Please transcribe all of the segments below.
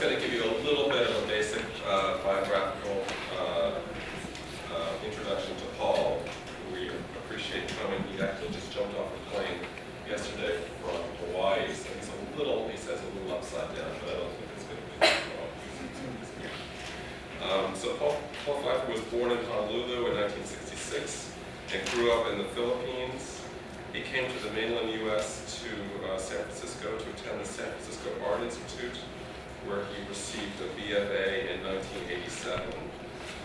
going to give you a little bit of a basic biographical introduction to Paul. We appreciate coming. He actually just jumped off a plane yesterday from Hawaii, so he's a little, he says, a little upside down, but I don't think it's going to be too long. So Paul Pfeiffer was born in Honolulu in 1966 and grew up in the Philippines. He came to the mainland U.S. to San Francisco to attend the San Francisco Art Institute, where he received a BFA in 1987.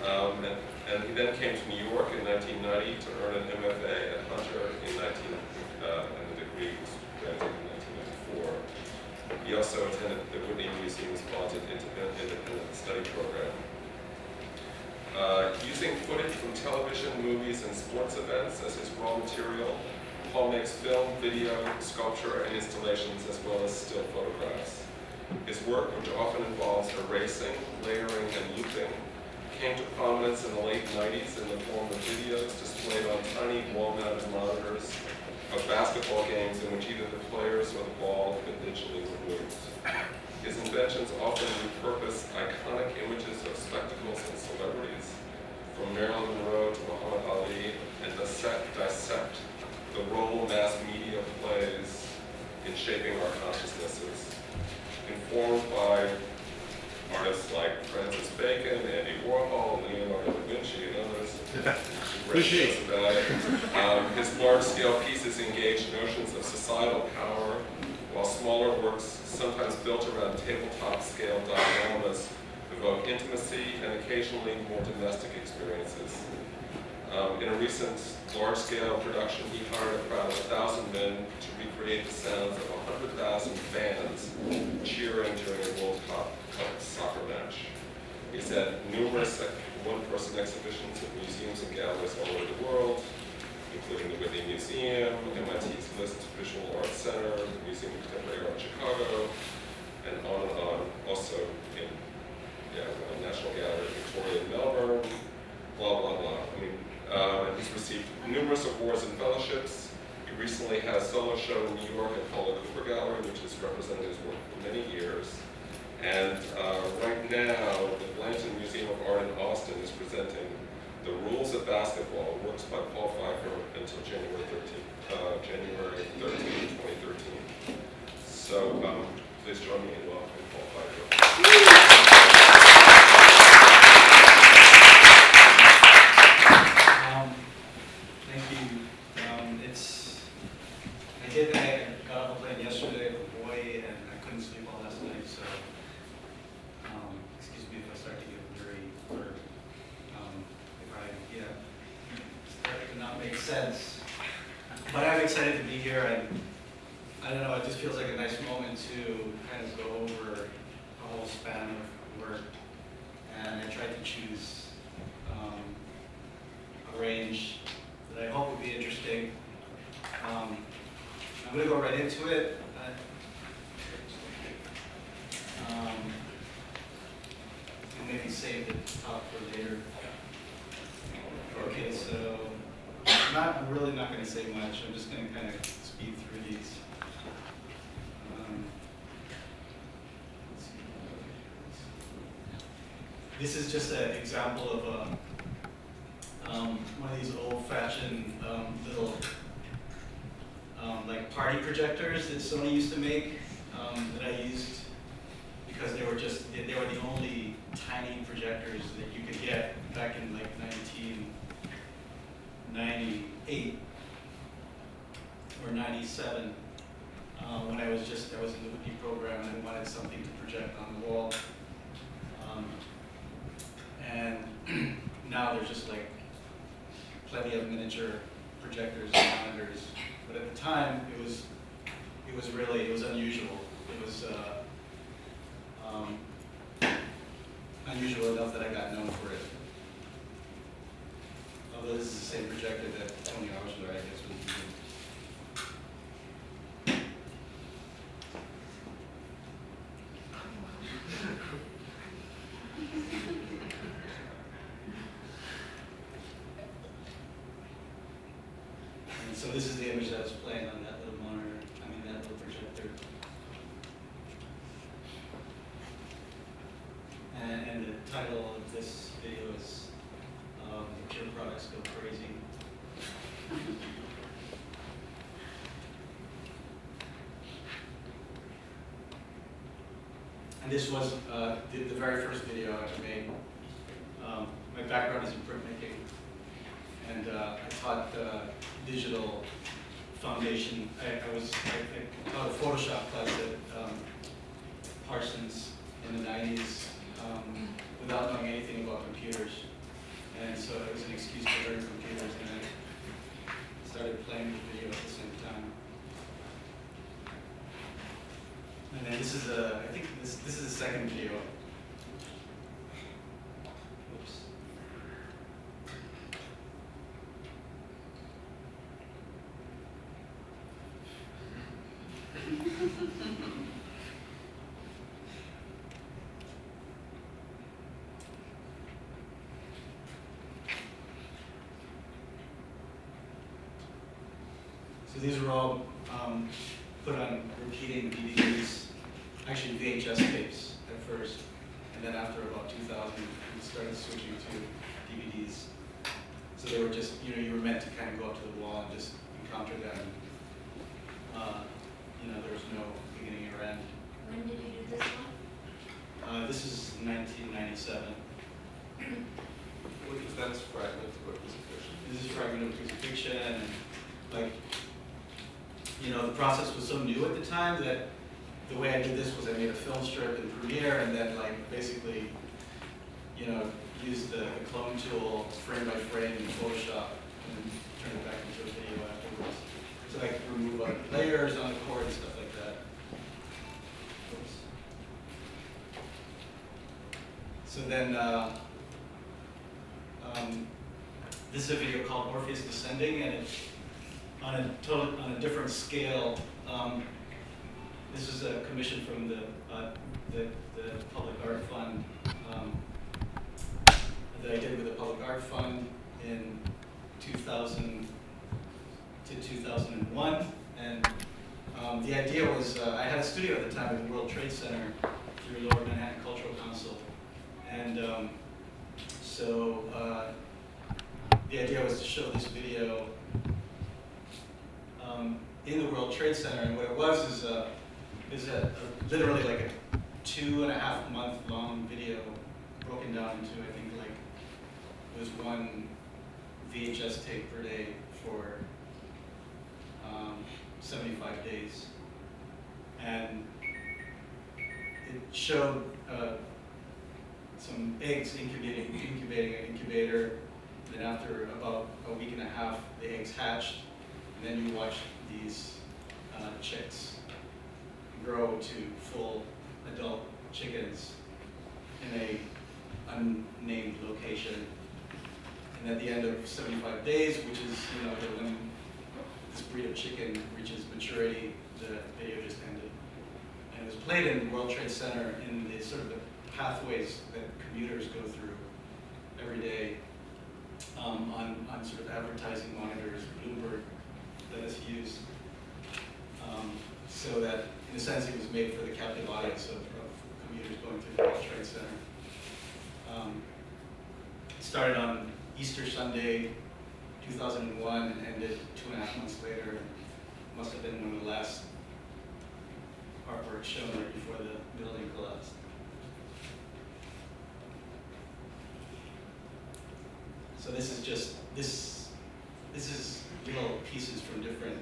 And he then came to New York in 1990 to earn an MFA at Hunter and the degree was granted in 1994. He also attended the Whitney Museum's Sponsored Independent Study Program. Using footage from television, movies, and sports events as his raw material, Paul makes film, video, sculpture, and installations, as well as still photographs. His work, which often involves erasing, layering, and looping, came to prominence in the late 90s in the form of videos displayed on tiny wall-mounted monitors of basketball games in which either the players or the ball have been digitally removed. His inventions often repurpose iconic images of spectacles and celebrities, from Marilyn Monroe to Muhammad Ali, and dissect the role mass media plays in shaping our consciousnesses. Informed by artists like Francis Bacon, Andy Warhol, Leonardo da Vinci, and others. His large-scale pieces engage notions of societal power, while smaller works, sometimes built around tabletop-scale dioramas, evoke intimacy and occasionally more domestic experiences. In a recent large-scale production, he hired a crowd of 1,000 men to recreate the sounds of 100,000 fans cheering during a World Cup soccer match. He's had numerous one-person exhibitions at museums and galleries all over the world, including the Whitney Museum, MIT's List Visual Arts Center, the Museum of Contemporary Art in Chicago, and on and on. Also in the National Gallery of Victoria in Melbourne, blah, blah, blah. And he's received numerous awards and fellowships. He recently had a solo show in New York at Paula Cooper Gallery, which has represented his work for many years. And right now, the Blanton Museum of Art in Austin is presenting The Rules of Basketball, works by Paul Pfeiffer, until January 13, 2013. So please join me in welcoming Paul Pfeiffer. I got off a plane yesterday from Hawaii and I couldn't sleep all last night, so excuse me if I start to get weary or if I start to not make sense. But I'm excited to be here, and I don't know, it just feels like a nice moment to kind of go over the whole span of work, and I tried to choose a range that I hope would be interesting. I'm going to go right into it. And maybe save the talk for later. Okay, so I'm really not going to say much. I'm just going to kind of speed through these. This is just an example of one of these old-fashioned little like party projectors that Sony used to make, that I used because they were the only tiny projectors that you could get back in like 1998 or 97, when I was in the Whitney program and I wanted something to project on the wall. And now there's just like plenty of miniature projectors and monitors. But at the time, it was unusual. It was unusual enough that I got known for it. Although this is the same projector that Tony Arshler, I guess, was using. So this is the image that was playing on that little monitor, that little projector. title of this video is "The Pure Products Go Crazy." And this was the very first video I ever made. My background is in printmaking, and I taught digital foundation. I taught a Photoshop class at Parsons in the 90s without knowing anything about computers. And so it was an excuse to learn computers, and I started playing with video at the same time. And then this is I think this is the second video. Oops. So these were all put on repeating DVDs, actually VHS tapes at first, and then after about 2000, we started switching to DVDs. So they were just, you were meant to kind of go up to the wall and just encounter them. There was no beginning or end. When did you do this one? This is 1997. What is that fragment of a piece of fiction? This is a fragment of crucifixion, and the process was so new at the time that the way I did this was I made a film strip in Premiere, and then basically, used the clone tool frame by frame in Photoshop and turn it back into a video afterwards. So I could remove layers on the cord and stuff like that. Oops. So then, this is a video called Orpheus Descending, and it's on a different scale. This is a commission from the Public Art Fund that I did with the Public Art Fund in 2000 to 2001, and the idea was I had a studio at the time at the World Trade Center through Lower Manhattan Cultural Council, and so the idea was to show this video in the World Trade Center, and what it was is literally like a 2.5 month long video broken down into, I think, it was one VHS tape per day for 75 days. And it showed some eggs incubating an incubator. Then after about a week and a half, the eggs hatched. And then you watch these chicks grow to full adult chickens in a unnamed location. And at the end of 75 days, which is when this breed of chicken reaches maturity, the video just ended. And it was played in the World Trade Center in the sort of the pathways that commuters go through every day on sort of advertising monitors, Bloomberg let us use, so that in a sense it was made for the captive audience of commuters going through the World Trade Center. It started on Easter Sunday, 2001, and ended 2.5 months later. It must have been one of the last artwork shown right before the building collapsed. So this is just this is little pieces from different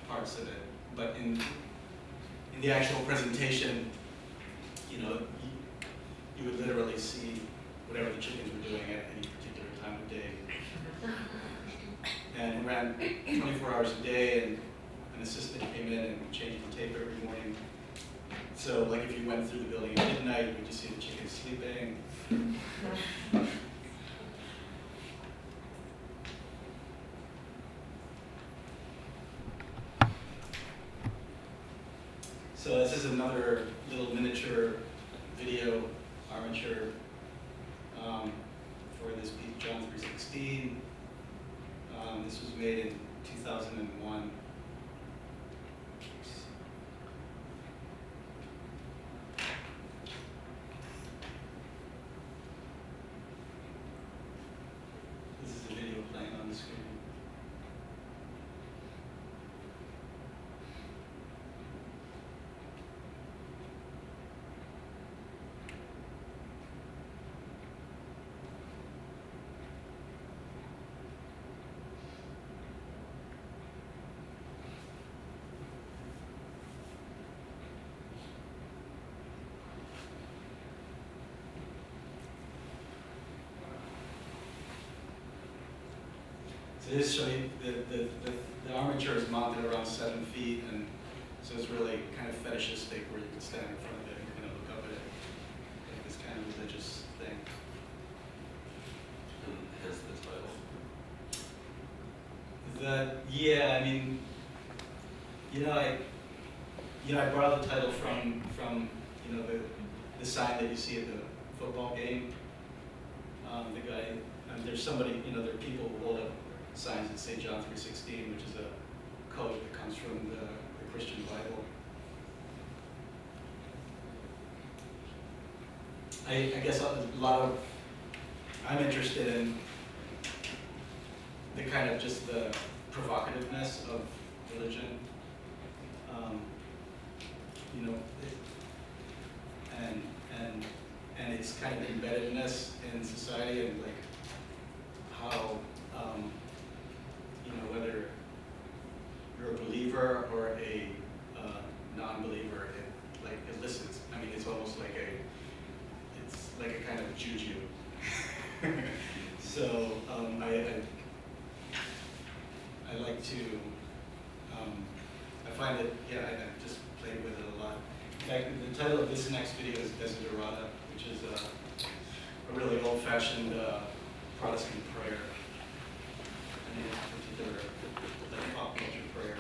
parts of it, but in the actual presentation, you would literally see whatever the chickens were doing at any particular time of day. And it ran 24 hours a day, and an assistant came in and changed the tape every morning. So if you went through the building at midnight, you would just see the chickens sleeping. So this is another little miniature video armature for this piece, John 3:16. This was made in 2001. So this shows the armature is mounted around 7 feet, and so it's really kind of fetishistic, where you can stand in front of it and kind of look up at it, like this kind of religious thing. And hence the title. Yeah, I mean, I borrowed the title from the sign that you see at the football game. The guy, there's somebody, there are people who hold up signs that say John 3:16, which is a code that comes from the Christian Bible. I guess I'm interested in the kind of just the provocativeness of religion, and its kind of embeddedness in society, and like how whether you're a believer or a non-believer, it elicits. I mean, it's almost like a kind of juju. So I like to, I find it, I just played with it a lot. In fact, the title of this next video is Desiderata, which is a really old-fashioned Protestant prayer. I mean, in particular, like pop culture prayer.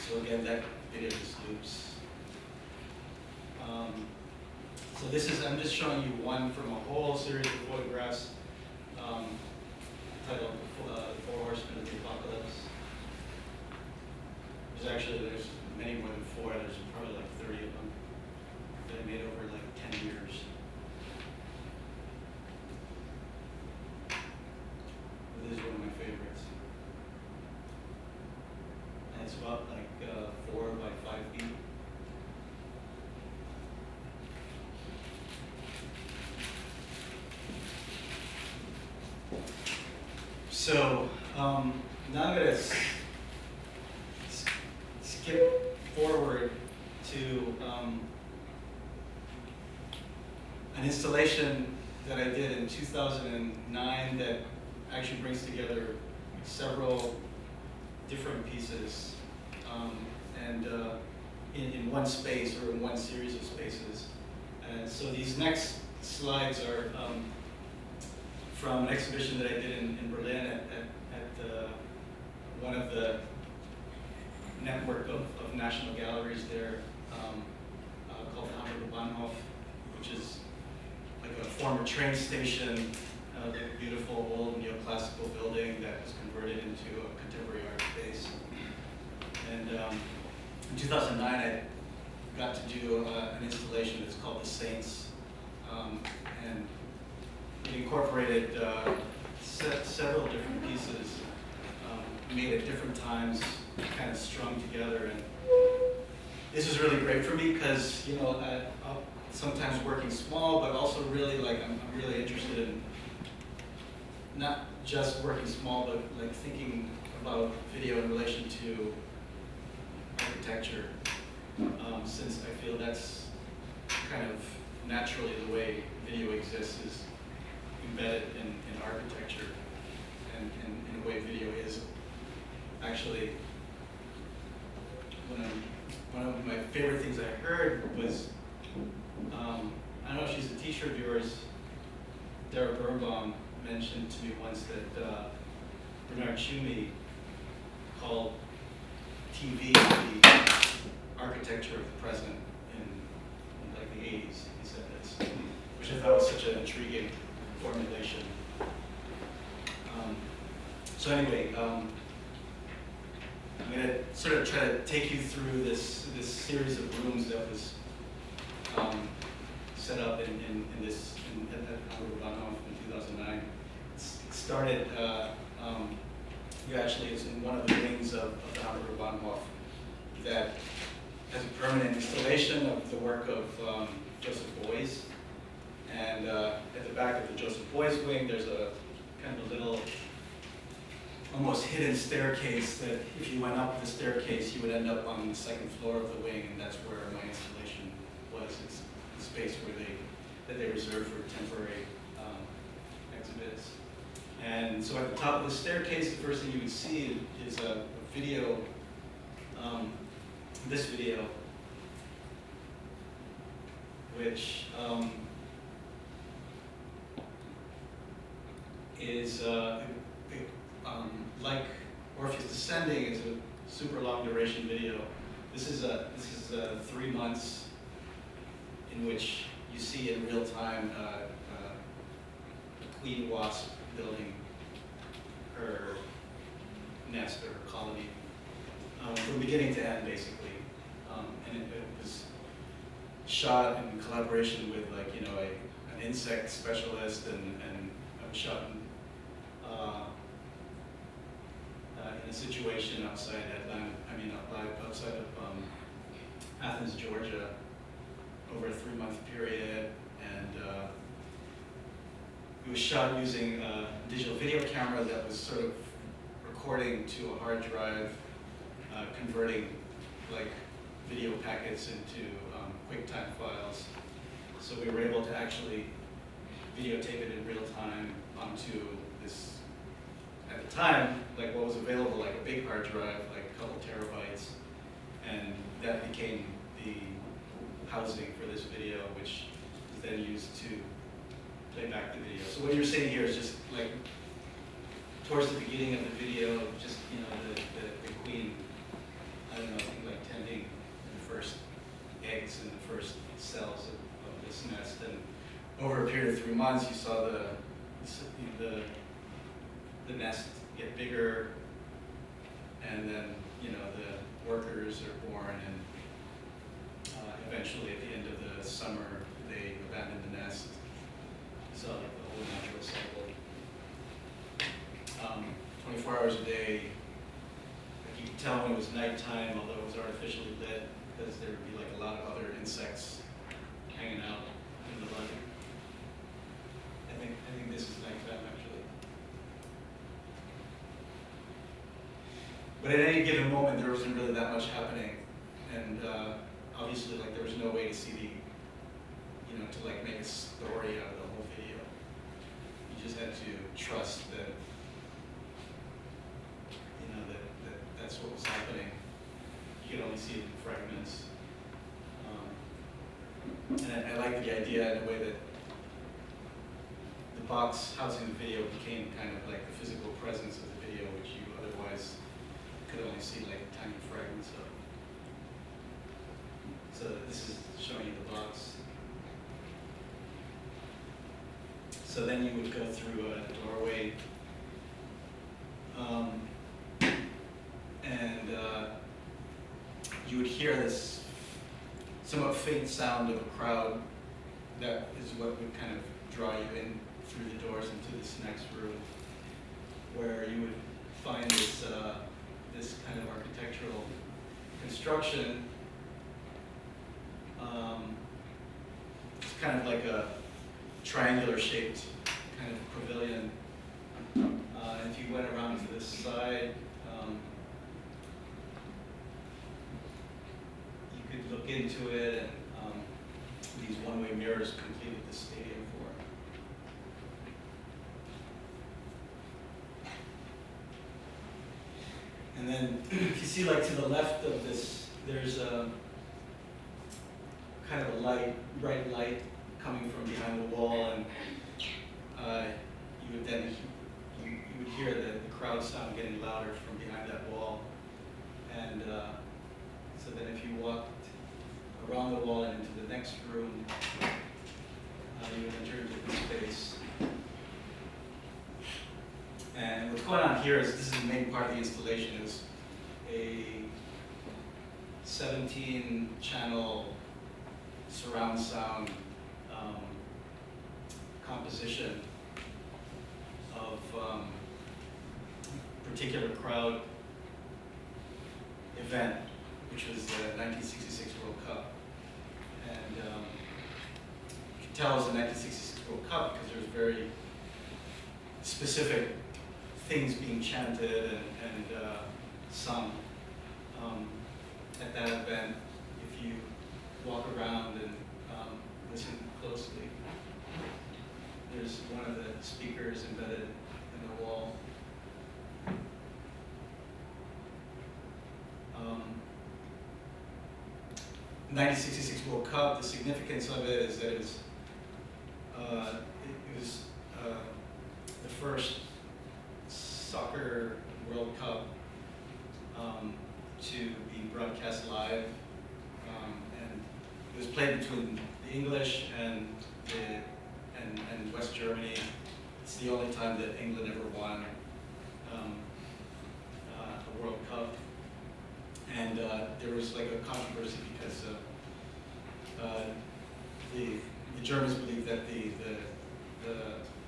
So again, that video just loops. So this is, I'm just showing you one from a whole series of photographs titled The Four Horsemen of the Apocalypse. There's many more than 4, there's probably like 30 of them that I made over like 10 years. This is one of my favorites. And it's about like 4 by 5 feet. So now I'm going to skip forward to an installation that I did in 2009 that actually brings together several different pieces and in one space or in one series of spaces. And so these next slides are from an exhibition that I did in Berlin at one of the network of national galleries there. called the Hamburger Bahnhof, which is like a former train station, like a beautiful old neoclassical building that was converted into a contemporary art space. And in 2009, I got to do an installation that's called The Saints, and it incorporated several different pieces made at different times, kind of strung together. And this is really great for me because, you know, I'm sometimes working small, but also really like I'm really interested in not just working small, but like thinking about video in relation to architecture, since I feel that's kind of naturally the way video exists, is embedded in architecture, and in a way video is actually one of my favorite things I heard was, I don't know if she's a teacher of yours, Dara Birnbaum mentioned to me once that Bernard Tschumi called TV the architecture of the present in like the 80s, he said this, which I thought was such an intriguing formulation. So anyway, I'm going to sort of try to take you through this series of rooms that was set up at Hamburger Bahnhof in 2009. It started, actually it's in one of the wings of the Hamburger Bahnhof that has a permanent installation of the work of Joseph Beuys. And at the back of the Joseph Beuys wing, there's a kind of a little almost hidden staircase that if you went up the staircase, you would end up on the second floor of the wing, and that's where my installation was. It's the space where they reserve for temporary exhibits. And so at the top of the staircase, the first thing you would see is a video, this video, which is like Orpheus Descending is a super long duration video. This is 3 months in which you see in real time a queen wasp building her nest or her colony from beginning to end, basically. And it was shot in collaboration with an insect specialist, and it was shot in a situation outside outside of Athens, Georgia, over a 3-month period, and it was shot using a digital video camera that was sort of recording to a hard drive, converting like video packets into QuickTime files. So we were able to actually videotape it in real time onto this, at the time, like what was available, like a big hard drive, like a couple terabytes, and that became the housing for this video, which is then used to play back the video. So what you're seeing here is just like towards the beginning of the video, just the queen, I don't know, I think like tending the first eggs and the first cells of this nest, and over a period of 3 months, you saw the nest get bigger, and then the workers are born, and eventually at the end of the summer they abandon the nest. So like the whole natural cycle. 24 hours a day. Like you could tell when it was nighttime, although it was artificially lit, because there would be like a lot of other insects hanging out in the light. I think this is nighttime actually. But at any given moment, there wasn't really that much happening, and obviously, like there was no way to see the, to like make a story out of the whole video. You just had to trust that, that's what was happening. You could only see it in fragments. And I liked the idea in a way that the box housing the video became kind of like the physical presence of the video, which you otherwise could only see like tiny fragments of. So this is showing you the box. So then you would go through a doorway, and you would hear this somewhat faint sound of a crowd. That is what would kind of draw you in through the doors into this next room, where you would find this this kind of architectural construction. It's kind of like a triangular shaped kind of pavilion. And if you went around to this side, you could look into it, and these one-way mirrors completed the stadium floor. And then if you see, like, to the left of this, there's a kind of a light, bright light coming from behind the wall, and you would then you would hear the crowd sound getting louder from behind that wall. And so then if you walked around the wall and into the next room, you would enter into this space. And what's going on here is, this is the main part of the installation, is a 17-channel surround sound composition of particular crowd event, which was the 1966 World Cup. And you can tell it's the 1966 World Cup because there's very specific things being chanted and sung at that event. If you walk around and listen closely, there's one of the speakers embedded in the wall. 1966 World Cup, the significance of it is that it was the first soccer World Cup to be broadcast live, and it was played between the English and West Germany. It's the only time that England ever won a World Cup, and there was like a controversy because the Germans believed that the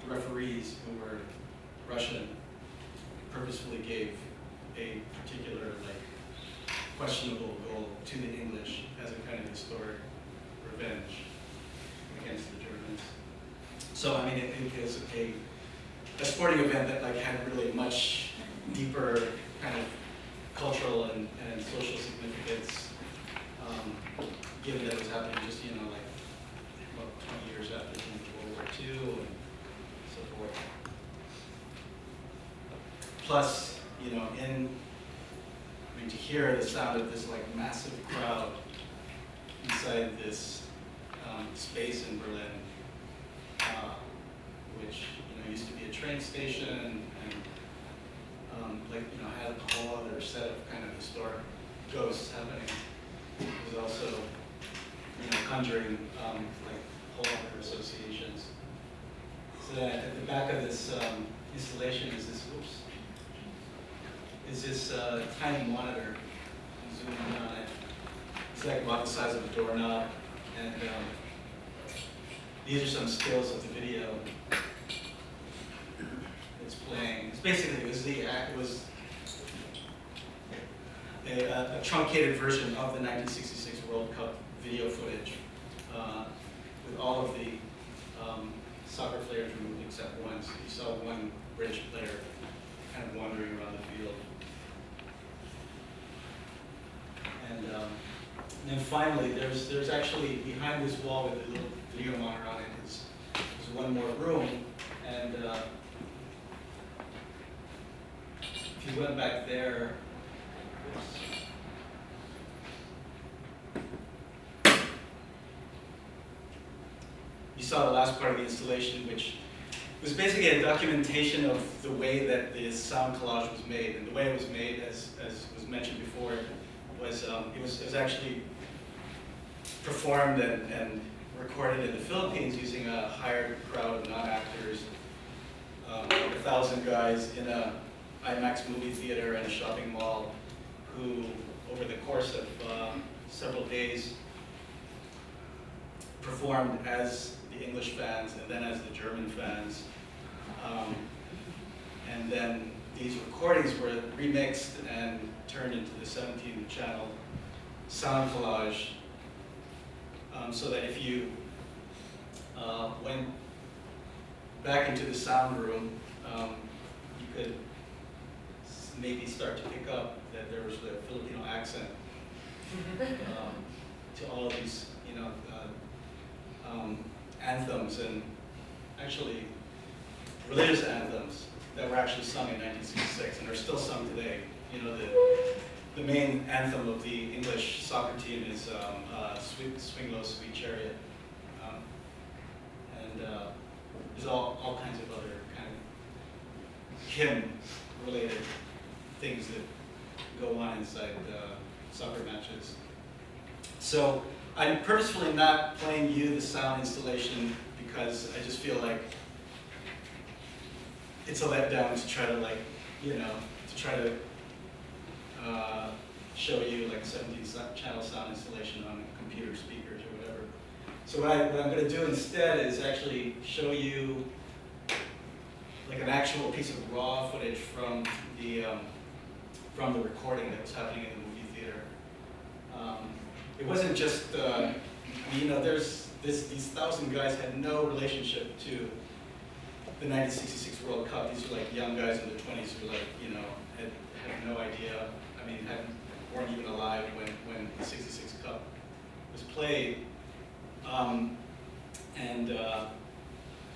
referees, who were Russian, purposefully gave a particular questionable goal to the English as a kind of historic revenge against the Germans. So I mean, it was a sporting event that had really much deeper kind of cultural and social significance, given that it was happening just 20 years after the end of World War II and so forth. Plus, to hear the sound of this massive crowd inside this space in Berlin, which used to be a train station and had a whole other set of kind of historic ghosts happening. It was also conjuring whole other associations. So that at the back of this installation is this tiny monitor. I'm zooming in on it. It's about the size of a doorknob, and these are some stills of the video it's playing. It's basically it was a truncated version of the 1966 World Cup video footage with all of the soccer players removed except one. So you saw one British player kind of wandering around the field. And then finally, there's actually behind this wall with a little video monitor on it is one more room, and if you went back there, you saw the last part of the installation, which was basically a documentation of the way that the sound collage was made. And the way it was made, as was mentioned before, was it was actually performed and recorded in the Philippines using a hired crowd of non-actors, 1,000 guys in a IMAX movie theater and a shopping mall, who over the course of several days performed as the English fans and then as the German fans. And then these recordings were remixed and turned into the 17-channel sound collage, so that if you went back into the sound room, you could maybe start to pick up that there was a Filipino accent to all of these, anthems, and actually religious anthems that were actually sung in 1966 and are still sung today. The main anthem of the English soccer team is Swing Low, Sweet Chariot. And there's all kinds of other kind of hymn-related things that go on inside soccer matches. So I'm purposefully not playing you the sound installation because I just feel like it's a letdown to try to show you like a 17-channel sound installation on computer speakers or whatever. So what I'm going to do instead is actually show you like an actual piece of raw footage from the recording that was happening in the movie theater. It wasn't just there's these 1,000 guys had no relationship to the 1966 World Cup. These are like young guys in their 20s who had no idea. Weren't even alive when the '66 Cup was played.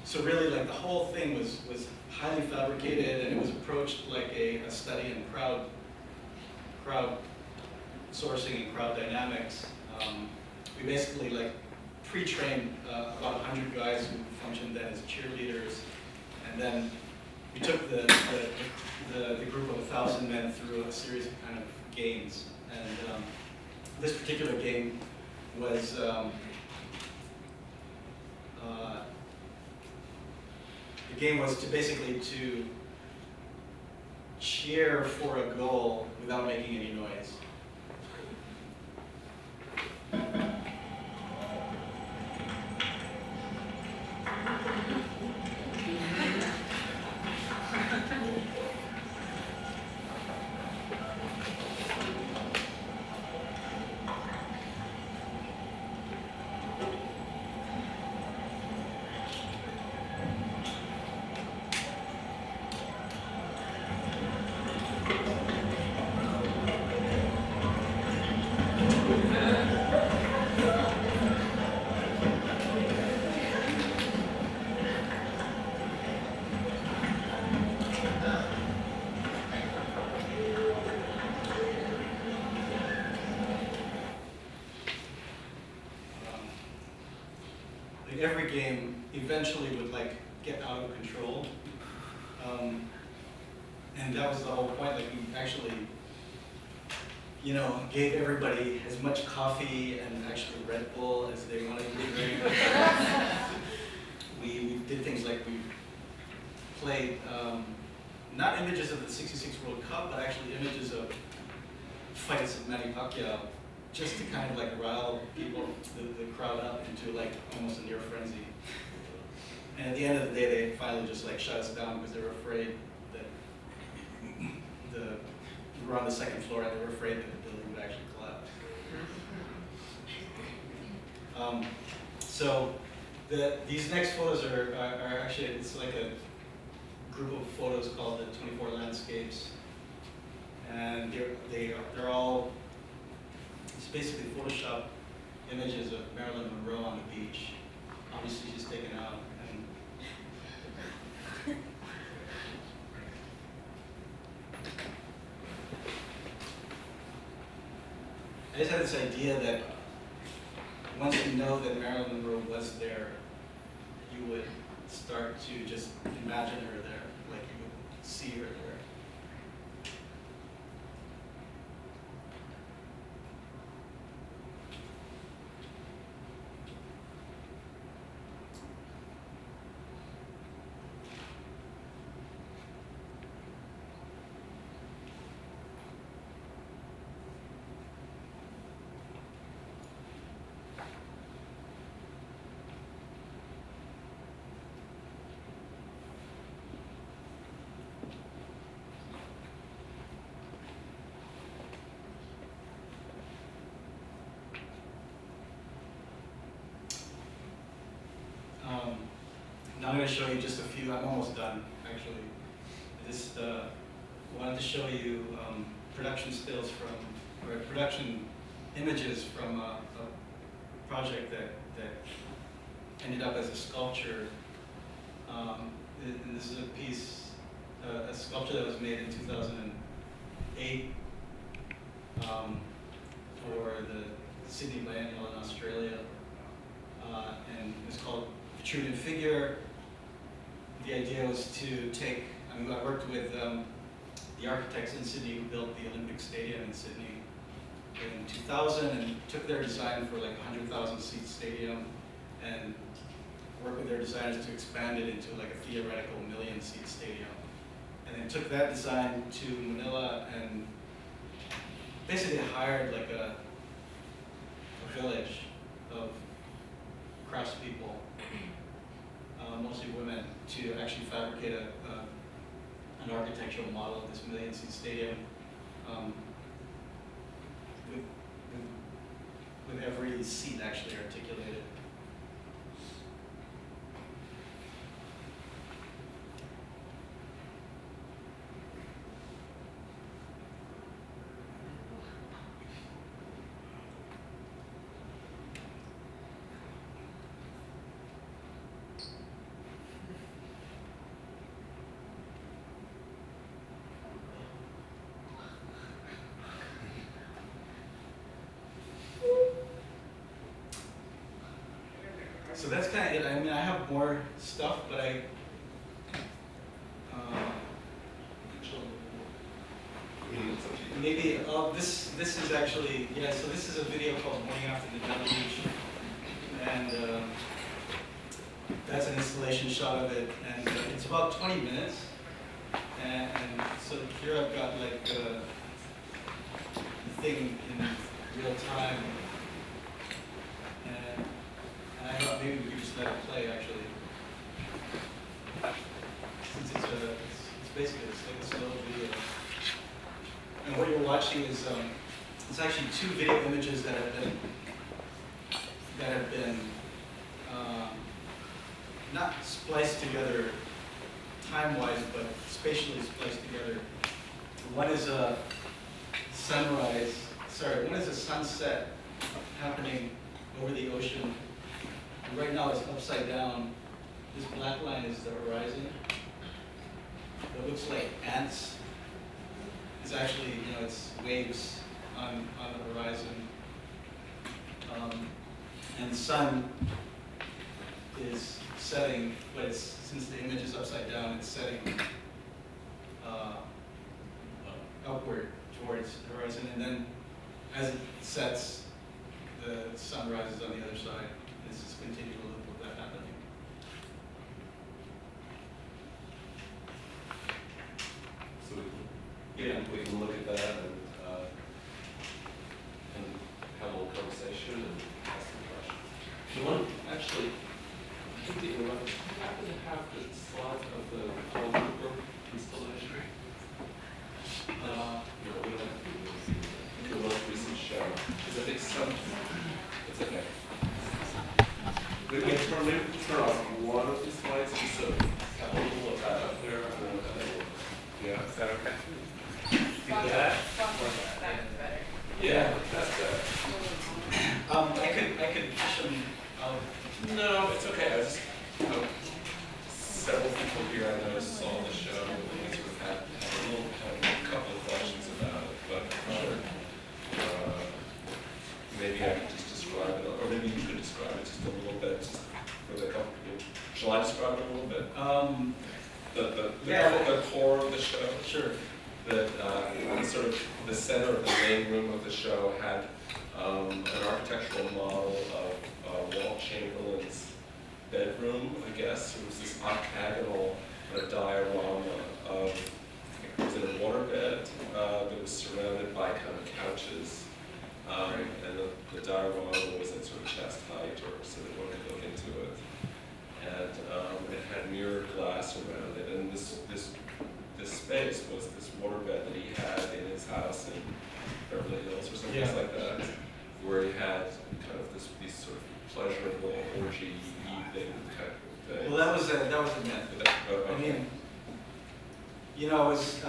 So really, like, the whole thing was highly fabricated, and it was approached like a study in crowd sourcing and crowd dynamics. We basically like pre-trained about 100 guys who functioned then as cheerleaders, and then we took the group of 1,000 men through a series of kind of games. And this particular game was the game was to basically to cheer for a goal without making any noise. Every game eventually would like get out of control, and that was the whole point. Like, we actually, gave everybody as much coffee and actually Red Bull as they wanted to drink. We did things like we played not images of the '66 World Cup, but actually images of fights of Manny Pacquiao, just to kind of like rile people, the crowd up into like almost a near frenzy. And at the end of the day, they finally just like shut us down because they were afraid that we were on the second floor and they were afraid that the building would actually collapse. So these next photos are actually, it's like a group of photos called the 24 Landscapes, and they're all, it's basically Photoshop images of Marilyn Monroe on the beach. Obviously she's taken out. And I just had this idea that once you know that Marilyn Monroe was there, you would start to just imagine her there, like you would see her there. I'm going to show you just a few. I'm almost done, actually. I just wanted to show you production stills from, or production images from a project that ended up as a sculpture. And this is a piece, a sculpture that was made in 2008 for the Sydney Biennial in Australia. And it's called Protrusion Figure. The idea was to take, I worked with the architects in Sydney who built the Olympic Stadium in Sydney in 2000 and took their design for like a 100,000 seat stadium and worked with their designers to expand it into like a theoretical 1 million seat stadium. And then took that design to Manila and basically hired like a village of craftspeople, mostly women, to actually fabricate an architectural model of this 1 million seat stadium with every seat actually articulated. So that's kind of it. I mean, I have more stuff, but maybe this is actually, yeah. So this is a video called Morning After the Deluge, and that's an installation shot of it, and it's about 20 minutes. And so here I've got like the thing in real time. And I thought maybe we could just let it play, actually. Since it's basically like a slow video. And what you're watching is it's actually 2 video images that have been not spliced together time-wise, but spatially spliced together. One is a sunrise. Sorry, one is a sunset happening over the ocean. Right now it's upside down. This black line is the horizon. It looks like ants. It's actually, it's waves on the horizon. And the sun is setting, but since the image is upside down, it's setting upward towards the horizon. And then as it sets, the sun rises on the other side. It's just continual loop of that happening. So we can look at that and have a little conversation and ask some questions. You want actually, I think the interrupt, do you happen to have the slides of the whole group installation? No, we don't have to do this. The most recent show. Because I think it's okay. We can turn off one of the slides just so have a little of that up there. Yeah, is that okay? See that? Yeah, that's better. I could push them out. No, it's okay. I just, several people here I know saw the show and sort of had a couple of questions about it, but maybe I could just describe it, or maybe you could describe it just a little bit, just for the couple people. Shall I describe it a little bit? The core of the show. Sure. That sort of the center of the main room of the show had an architectural model of Walt Chamberlain's bedroom, I guess. It was this octagonal diorama of, it was in a waterbed that was surrounded by kind of couches. And the diorama was at sort of chest height, or so that one could look into it. And it had mirrored glass around it, and this space was this waterbed that he had in his house in Beverly Hills or someplace like that, where he had kind of these sort of pleasurable orgy evening kind of thing. Well, that was was a myth. I Okay. mean, you know, it was,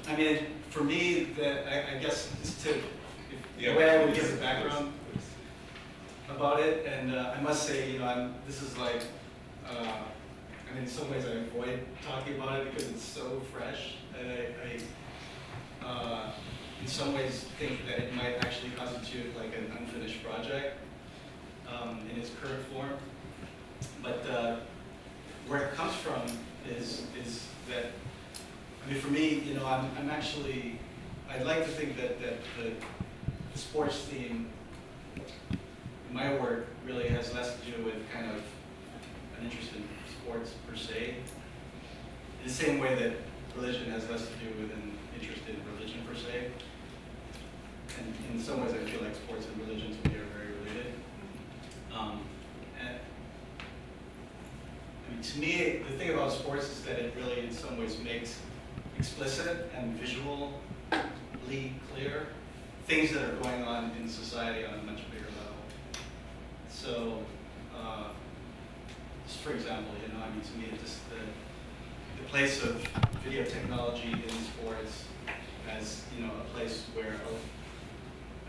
I mean, for me, I guess just to, the way I would give the background about it, and I must say, you know, this is like, I mean, in some ways I avoid talking about it because it's so fresh, and I in some ways think that it might actually constitute like an unfinished project in its current form. But where it comes from is that, I mean, for me, you know, I'm actually, I'd like to think that the sports theme in my work really has less to do with kind of an interest in sports per se, in the same way that religion has less to do with an interest in religion per se. And in some ways, I feel like sports and religion to me are very related. And I mean, to me, the thing about sports is that it really, in some ways, makes explicit and visually clear things that are going on in society on a much bigger level. So, just for example, you know, I mean, to me, just the place of video technology in sports as, you know, a place where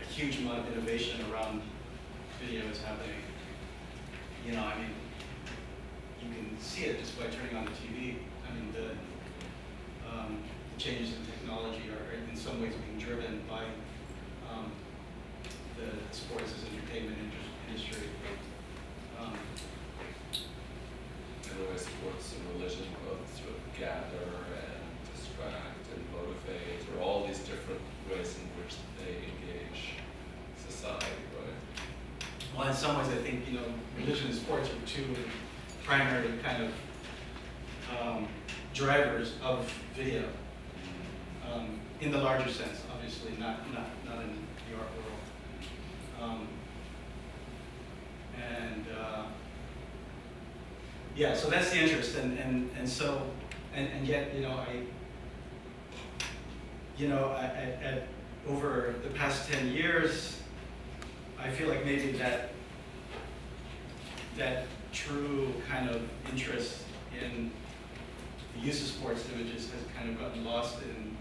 a huge amount of innovation around video is happening. You know, I mean, you can see it just by turning on the TV. I mean, the changes in technology are in some ways being driven by the sports as entertainment industry. In a way, sports and religion both sort of gather and distract and motivate, or all these different ways in which they engage society, right? Well, in some ways, I think, you know, religion and sports are two primary kind of drivers of video. In the larger sense, obviously, not in the art world. Yeah, so that's the interest, and yet, over the past 10 years, I feel like maybe that true kind of interest in the use of sports images has kind of gotten lost in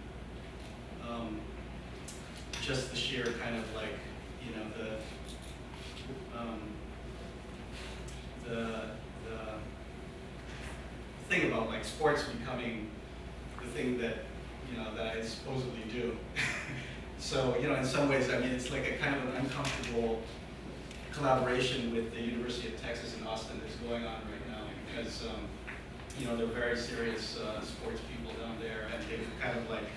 just the sheer kind of like, you know, the thing about like sports becoming the thing that, you know, that I supposedly do. So, you know, in some ways, I mean, it's like a kind of an uncomfortable collaboration with the University of Texas in Austin that's going on right now because, you know, they're very serious sports people down there, and they've kind of like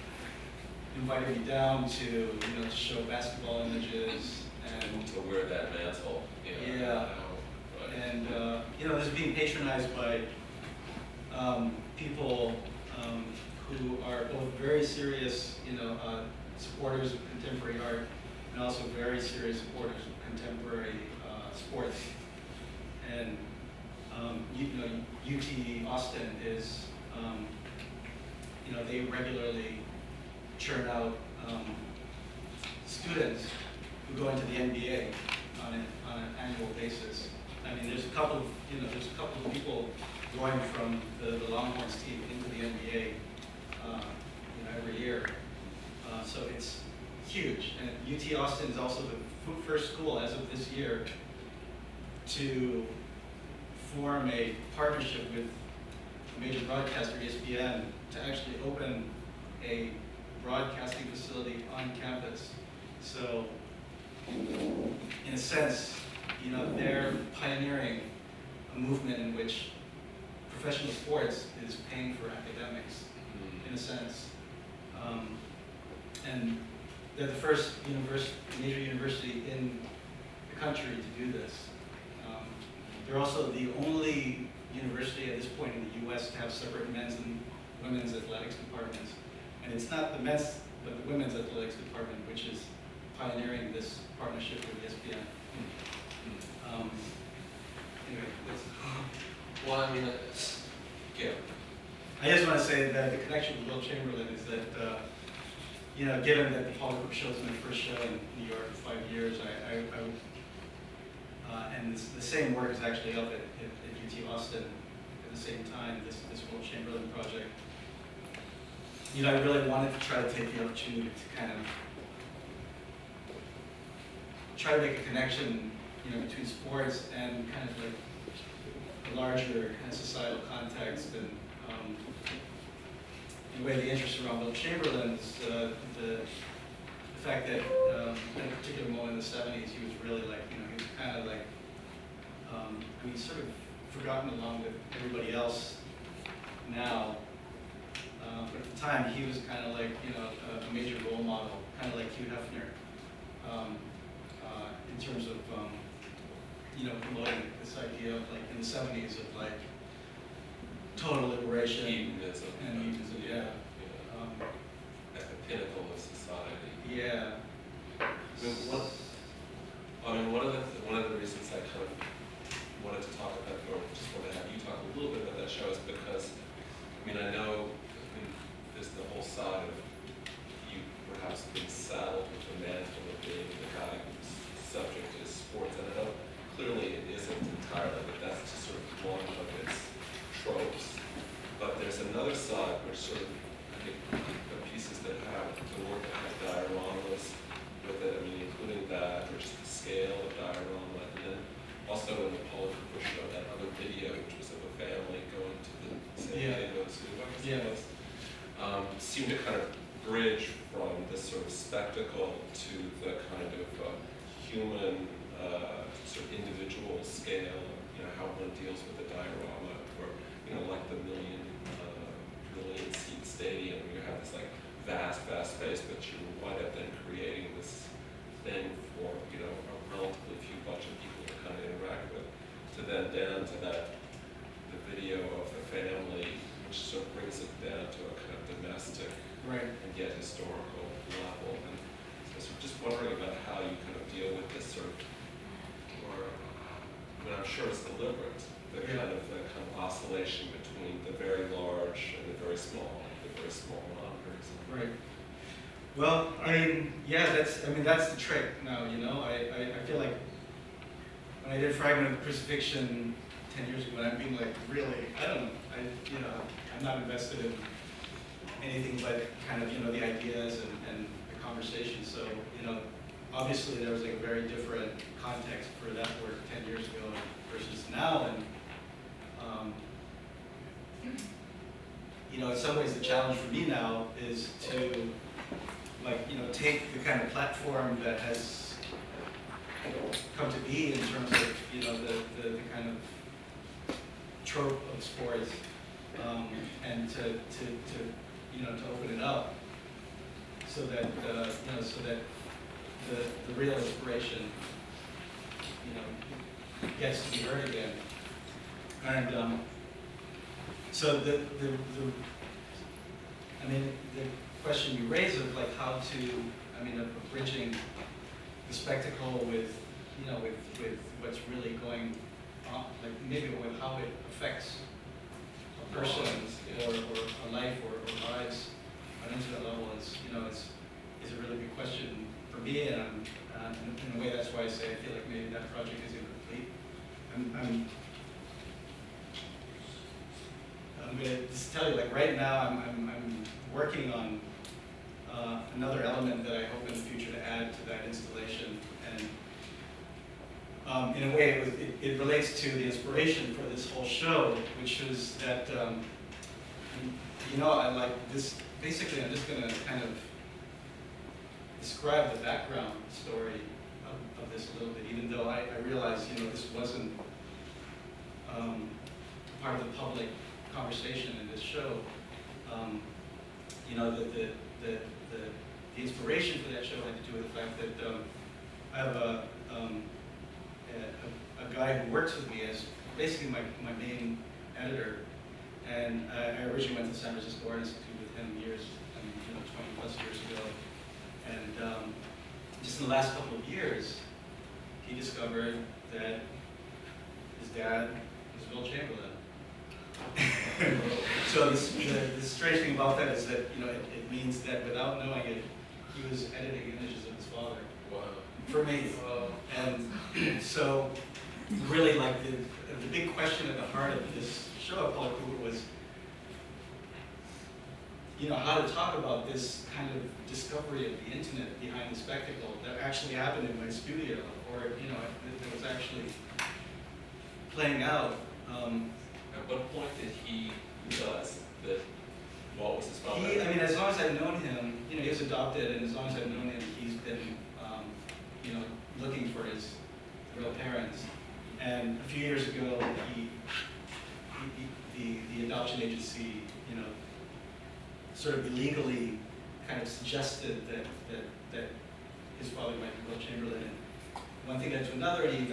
invited me down to, you know, to show basketball images and to wear that mantle. yeah. And you know, this is being patronized by people who are both very serious, you know, supporters of contemporary art, and also very serious supporters of contemporary sports. And you know, UT Austin is, you know, they regularly churn out students who go into the NBA on an annual basis. I mean, there's a couple of people going from the Longhorns team into the NBA, you know, every year. So it's huge. And UT Austin is also the first school as of this year to form a partnership with a major broadcaster, ESPN, to actually open a broadcasting facility on campus. So, in a sense, you know, they're pioneering a movement in which professional sports is paying for academics, in a sense. And they're the first major university in the country to do this. They're also the only university at this point in the U.S. to have separate men's and women's athletics departments. And it's not the men's, but the women's athletics department, which is pioneering this partnership with ESPN. Anyway, that's... Well, I mean, yeah. I just want to say that the connection with Will Chamberlain is that, you know, given that the Paul Group show is my first show in New York in 5 years, And the same work is actually up at UT Austin at the same time, this Wilt Chamberlain project. You know, I really wanted to try to take the opportunity to kind of try to make a connection, you know, between sports and kind of like a larger kind of societal context. And in a way, the interest around Wilt Chamberlain is the fact that at a particular moment in the 70s, he was really like, you know, he was kind of like, I mean, sort of forgotten along with everybody else now. But at the time, he was kind of like, you know, a major role model, kind of like Hugh Hefner, in terms of, you know, promoting this idea of like in the 70s of like total liberation. Hedonism. And hedonism, yeah. At the pinnacle of society. Yeah. I mean, one of the reasons I kind of wanted to talk about, or just want to have you talk a little bit about that show, is because, I mean, I know there's the whole side of you perhaps being saddled with the mantle of being the guy whose subject is sports, and I know clearly it isn't entirely, but that's just sort of one of its tropes. But there's another side which sort of, I think, the pieces that have the work that has dioramas with it, I mean, including that, or just the scale of diorama, and then also in the Paul Cooper show, that other video, which was of a family going to the San Diego Zoo, I guess it was, seemed to kind of bridge from this sort of spectacle to the kind of human, sort of individual scale, you know, how one deals with a diorama, or, you know, like the million seat stadium, where you have this like vast space, but you wind up then creating this thing for, you know, a relatively few bunch of people to kind of interact with, to then down to that, the video of the family, which sort of brings it down to a kind of domestic, Right. and yet historical level. And so just wondering about how you kind of deal with this sort of, or, I mean, I'm sure it's deliberate, the kind of oscillation between the very large and the very small monitors. Right. Well, I mean, yeah, that's the trick now, you know. I feel like when I did Fragment of the Crucifixion 10 years ago, I'm being like, really, you know, I'm not invested in anything but kind of, you know, the ideas and the conversation. So, you know, obviously there was like a very different context for that work 10 years ago versus now. And, you know, in some ways the challenge for me now is to, like, you know, take the kind of platform that has come to be in terms of, you know, the kind of trope of sports, and to you know, to open it up so that you know, so that the real inspiration, you know, gets to be heard again. And so I mean, the question you raise of like how to, I mean, of bridging the spectacle with, you know, with what's really going on, like maybe with how it affects a person or a life or lives on an intimate level is, you know, is a really big question for me, and in a way that's why I say I feel like maybe that project is incomplete. I'm going to just tell you, like right now I'm working on another element that I hope in the future to add to that installation, and in a way it relates to the inspiration for this whole show, which was that, you know, I like this, basically I'm just going to kind of describe the background story of this a little bit, even though I realize, you know, this wasn't part of the public conversation in this show. You know, the inspiration for that show had to do with the fact that I have a guy who works with me as basically my main editor, and I originally went to San Francisco Art Institute with him years, I mean, you know, 20 plus years ago, and just in the last couple of years, he discovered that his dad was Wilt Chamberlain. So the strange thing about that is that, you know, it means that without knowing it, he was editing images of his father. Wow. for me. And so, really, like the big question at the heart of this show at Paul Cooper was, how to talk about this kind of discovery of the internet behind the spectacle that actually happened in my studio, or that was actually playing out. At what point did he realize that Walt was his father? As long as I've known him, he was adopted, and as long as I've known him, he's been, looking for his real parents. And a few years ago, the adoption agency, sort of illegally kind of suggested that his father might be Will Chamberlain. And one thing led to another, and he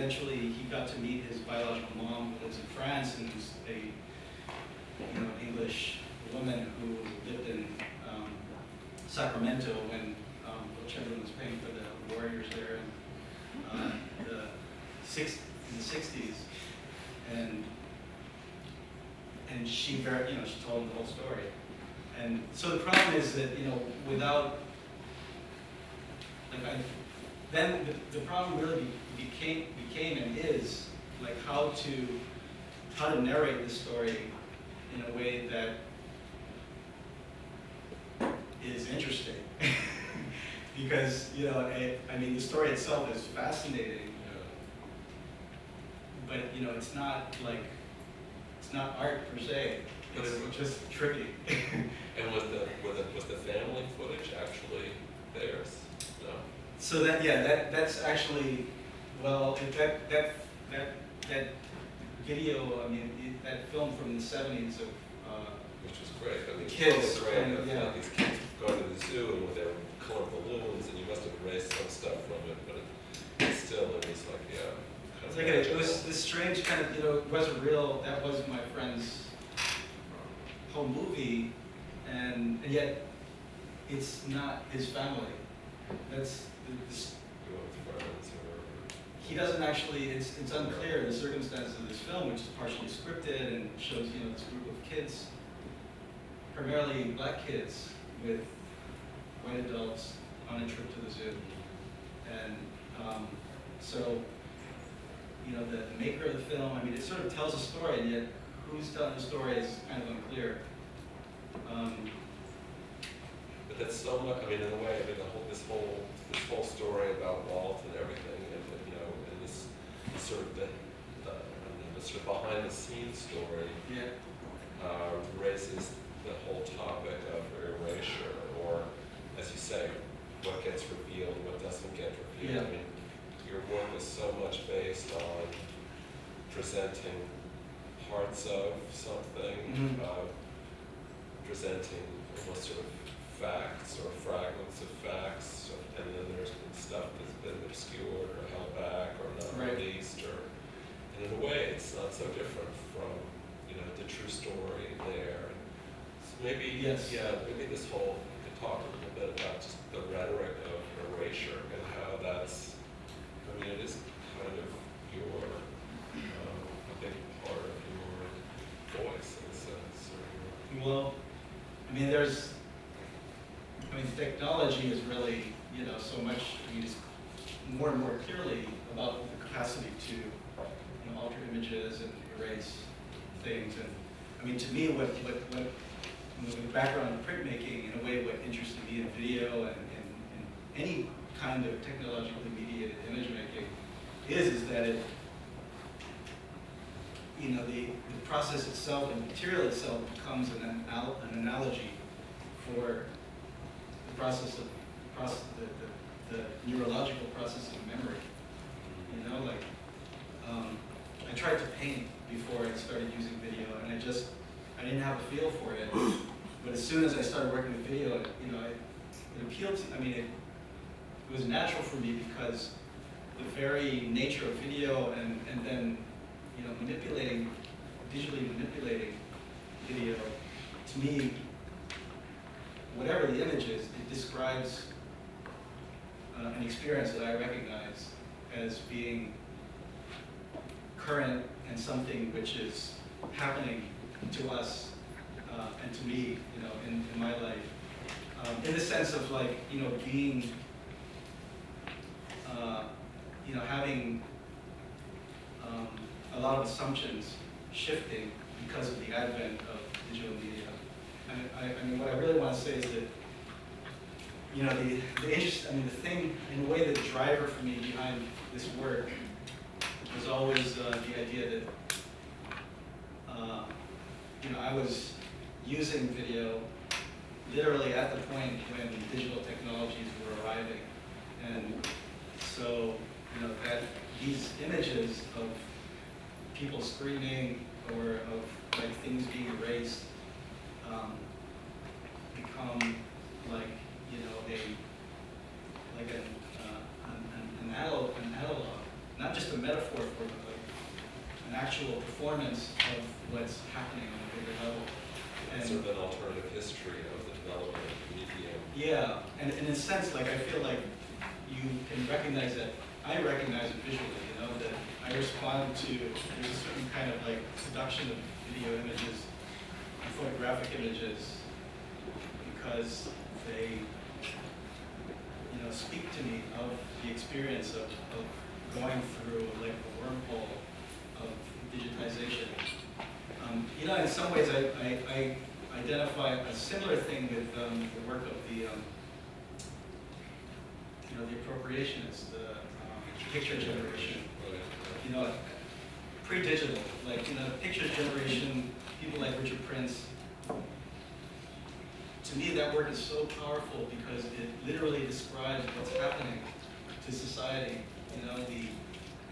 got to meet his biological mom, who lives in France, and who's an English woman who lived in Sacramento when Will Chamberlain was playing for the Warriors there in the 60s, and she told him the whole story. And so the problem is that without then the problem really became and is like how to narrate the story in a way that is interesting. Because the story itself is fascinating, but it's not art per se. It's just tricky. And was the family footage actually theirs? No. So that's actually, well, that video, that film from the 70s of which was great. Kids, these kids going to the zoo and with their colored balloons, and you must have erased some stuff from it, but it was like, It's like it was this strange kind of, it wasn't real. That wasn't my friend's whole movie, and yet it's not his family. That's he doesn't actually. It's unclear the circumstances of this film, which is partially scripted and shows this group of kids, primarily black kids with white adults on a trip to the zoo, and so the maker of the film. It sort of tells a story, and yet who's telling the story is kind of unclear. But that's so much. In a way, this whole story about Walt and everything, and this sort of the sort of behind the scenes story, raises the whole topic of erasure, or as you say, what gets revealed, what doesn't get revealed. Yeah. Your work is so much based on presenting parts of something, presenting almost sort of facts or fragments of facts, and then there's been stuff that's been obscured or held back or not released, and in a way it's not so different from the true story there. So maybe maybe this whole, we could talk a little bit about just the rhetoric of erasure and how that's, it is kind of your a big part of your voice in a sense. Well, technology is really, so much, it's more and more clearly about the capacity to, alter images and erase things. And to me, what the background of printmaking, in a way, what interested me in video and any kind of technologically mediated image making is that it, the process itself, the material itself becomes an analogy for the process of the neurological process of memory. I tried to paint before I started using video, and I didn't have a feel for it. But as soon as I started working with video, it appealed to. It was natural for me because the very nature of video and then digitally manipulating video, to me, whatever the image is, it describes an experience that I recognize as being current and something which is happening to us and to me, in my life, in the sense of being having a lot of assumptions shifting because of the advent of digital media. And I mean, what I really want to say is that, the thing, in a way, the driver for me behind this work was always the idea that, I was using video literally at the point when digital technologies were arriving. And so, that these images of people screaming or of things being erased become an analog, not just a metaphor for an actual performance of what's happening on a bigger level. And sort of an alternative history of the development of the medium. Yeah, and in a sense, I feel like you can recognize that. I recognize it visually, that I respond to, there's a certain kind of seduction of video images and photographic images because they, speak to me of the experience of going through the wormhole of digitization. In some ways I identify a similar thing with the work of the appropriationists, the picture generation. Pre-digital, picture generation, people like Richard Prince. To me, that work is so powerful because it literally describes what's happening to society.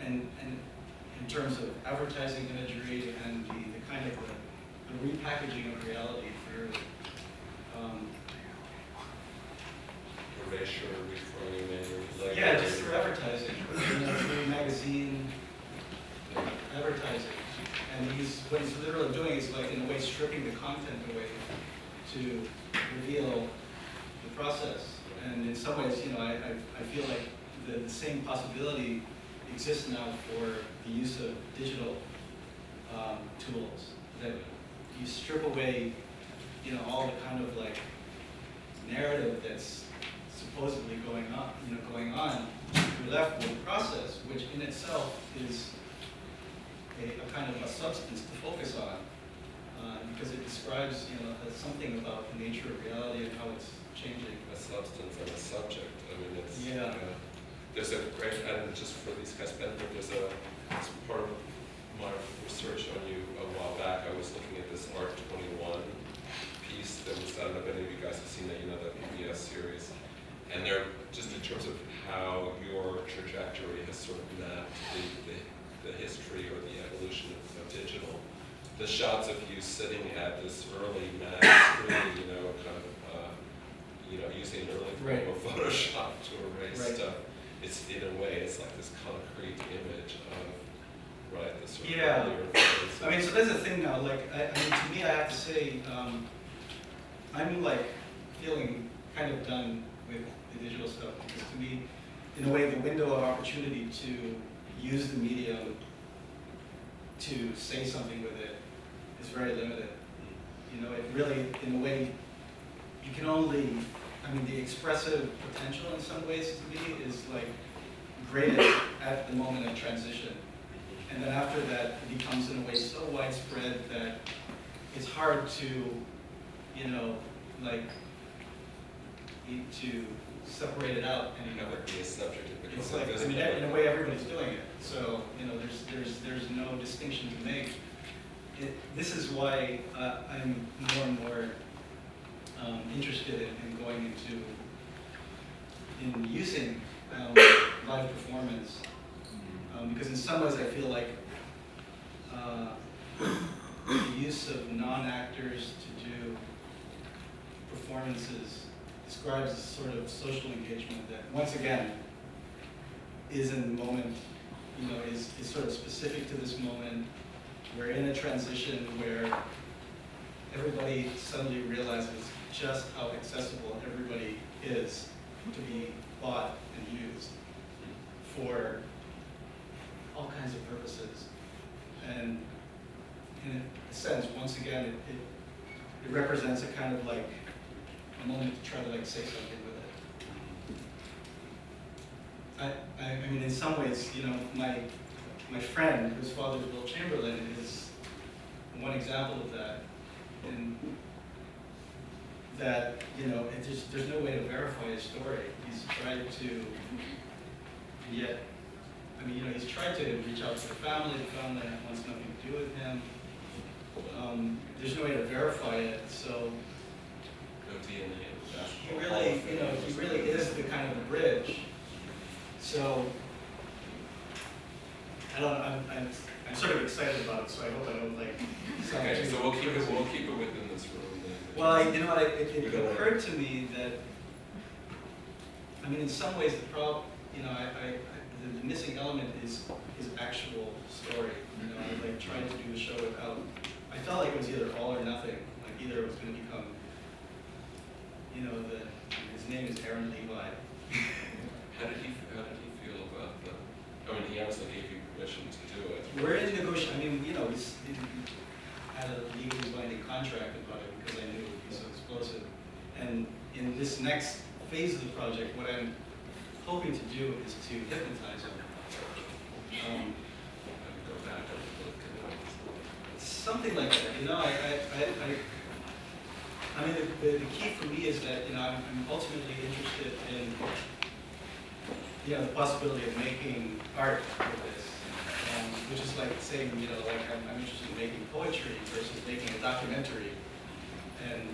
And in terms of advertising imagery and the kind of the repackaging of reality through erasure, reframing, yeah, just through advertising, through magazine advertising. And what he's literally doing is in a way stripping the content away to reveal the process. And in some ways, I feel like the same possibility exists now for the use of digital tools, that you strip away, all the kind of narrative that's supposedly going on. You're left with a process, which in itself is a kind of a substance to focus on, because it describes, something about the nature of reality and how it's changing. A substance and a subject. I mean, it's there's a great, and just for these guys' benefit, as part of my research on you a while back, I was looking at this Art 21 piece that was, I don't know if any of you guys have seen that, the PBS series. And they're just in terms of how your trajectory has sort of mapped the history or the evolution of digital. The shots of you sitting at this early Mac screen, kind of, using an early form of Photoshop to erase stuff. It's in a way, it's like this concrete image of, the sort of earlier phases. I mean, so there's a thing now. To me, I have to say, I'm feeling kind of done with the digital stuff because to me, in a way, the window of opportunity to use the medium to say something with it is very limited. It really, in a way, you can only, the expressive potential in some ways to me is greatest at the moment of transition. And then after that, it becomes in a way so widespread that it's hard to, to separate it out anymore. Have it be a subject. It's in a way, everybody's doing it. So, there's no distinction to make. This is why I'm more and more interested in going in using live performance, because in some ways I feel like the use of non-actors to do performances describes a sort of social engagement that, once again, is in the moment, is sort of specific to this moment. We're in a transition where everybody suddenly realizes just how accessible everybody is to be bought and used for all kinds of purposes. And in a sense, once again, it represents a kind of a moment to try to say something with it. I mean, in some ways, you know, my friend, whose father's Will Chamberlain, is one example of that. And that, you know, there's no way to verify his story. He's tried to, and yet, I mean, you know, he's tried to reach out to the family wants nothing to do with him. There's no way to verify it, so No DNA. he really, you know, he really is the kind of the bridge. So, I don't know, I'm sort of excited about it, so I hope I don't like sound Okay, too so we'll keep crazy. it within this room then. Well, you know, it occurred to me that, I mean, in some ways, the problem, you know, the missing element is his actual story. You know, I like tried to do the show without. I felt like it was either all or nothing. Like either it was going to become, you know, his name is Aaron Levi. How did he feel about the? I mean, he obviously gave you permission to do it. We're in negotiation. I mean, you know, we had a legally binding contract about it because I knew it would be so explosive. And in this next phase of the project, what I'm hoping to do is to hypnotize him. Go back and look at it. Something like that, you know. I mean, the key for me is that, you know, I'm ultimately interested in, you know, the possibility of making art with this, which is like saying, you know, like I'm interested in making poetry versus making a documentary, and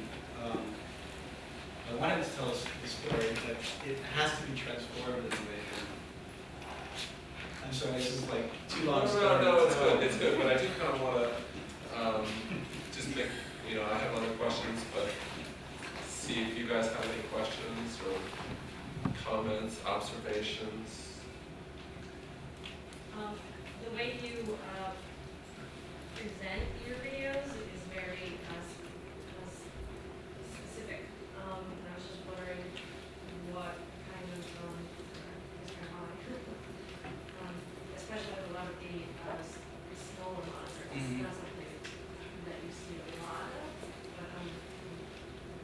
I wanted to tell us the story, but it has to be transformed in a way. I'm sorry, this is like too long. No, it's good. It's good. But I do kind of want to just make, you know, I have other questions, but see if you guys have any questions or comments, observations. The way you present your videos is very specific. And I was just wondering what kind of especially with a lot of the smaller monitors. It's not something that you see a lot of, but I'm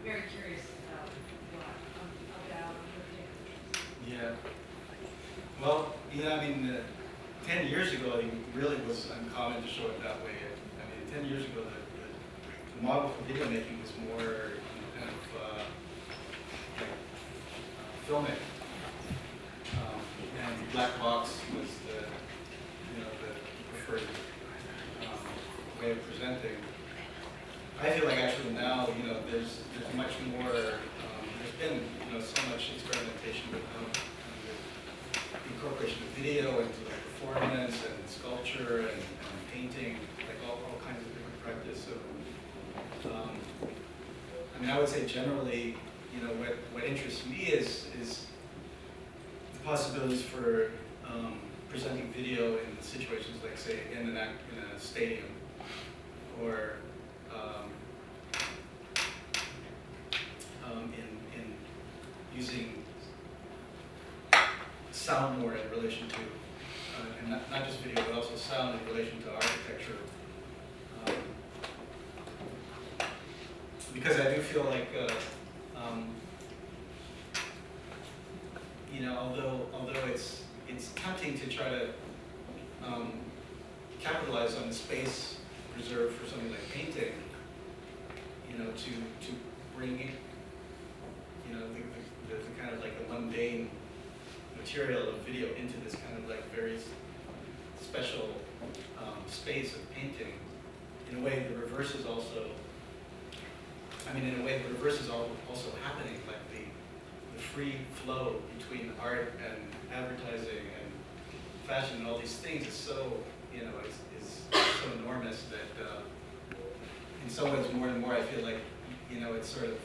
very curious about your particular. Yeah. Well, yeah, I mean, 10 years ago, it really was uncommon to show it that way. I mean, 10 years ago, the model for video making was more, you know, kind of filming. And black box was the, you know, the preferred way of presenting. I feel like actually now, you know, there's much more. There's been, you know, so much experimentation with the incorporation of video into the performance and sculpture and painting, like all kinds of different practice. So, I mean, I would say generally, you know, what interests me is the possibilities for presenting video in situations like, say, in a stadium, or in using sound more in relation to, and not just video, but also sound in relation to architecture. Because I do feel like, you know, although it's tempting to try to capitalize on the space reserved for something like painting, you know, to bring in, you know, the kind of like the mundane material of video into this kind of like very special space of painting. In a way, the reverse is also, I mean, in a way, the reverse is also happening, like the free flow between art and advertising and fashion and all these things is so, you know, is so enormous that in some ways more and more I feel like, you know, it's sort of,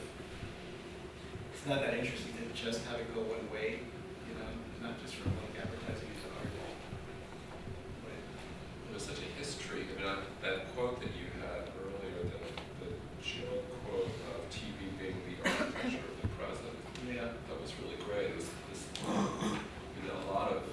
it's not that interesting to just have it go one way, you know, not just from like advertising into art. But There was such a history. I mean, that quote that you had earlier, the Jimmy quote of TV being the architecture of the present, yeah. that was really great. It was this, you know, a lot of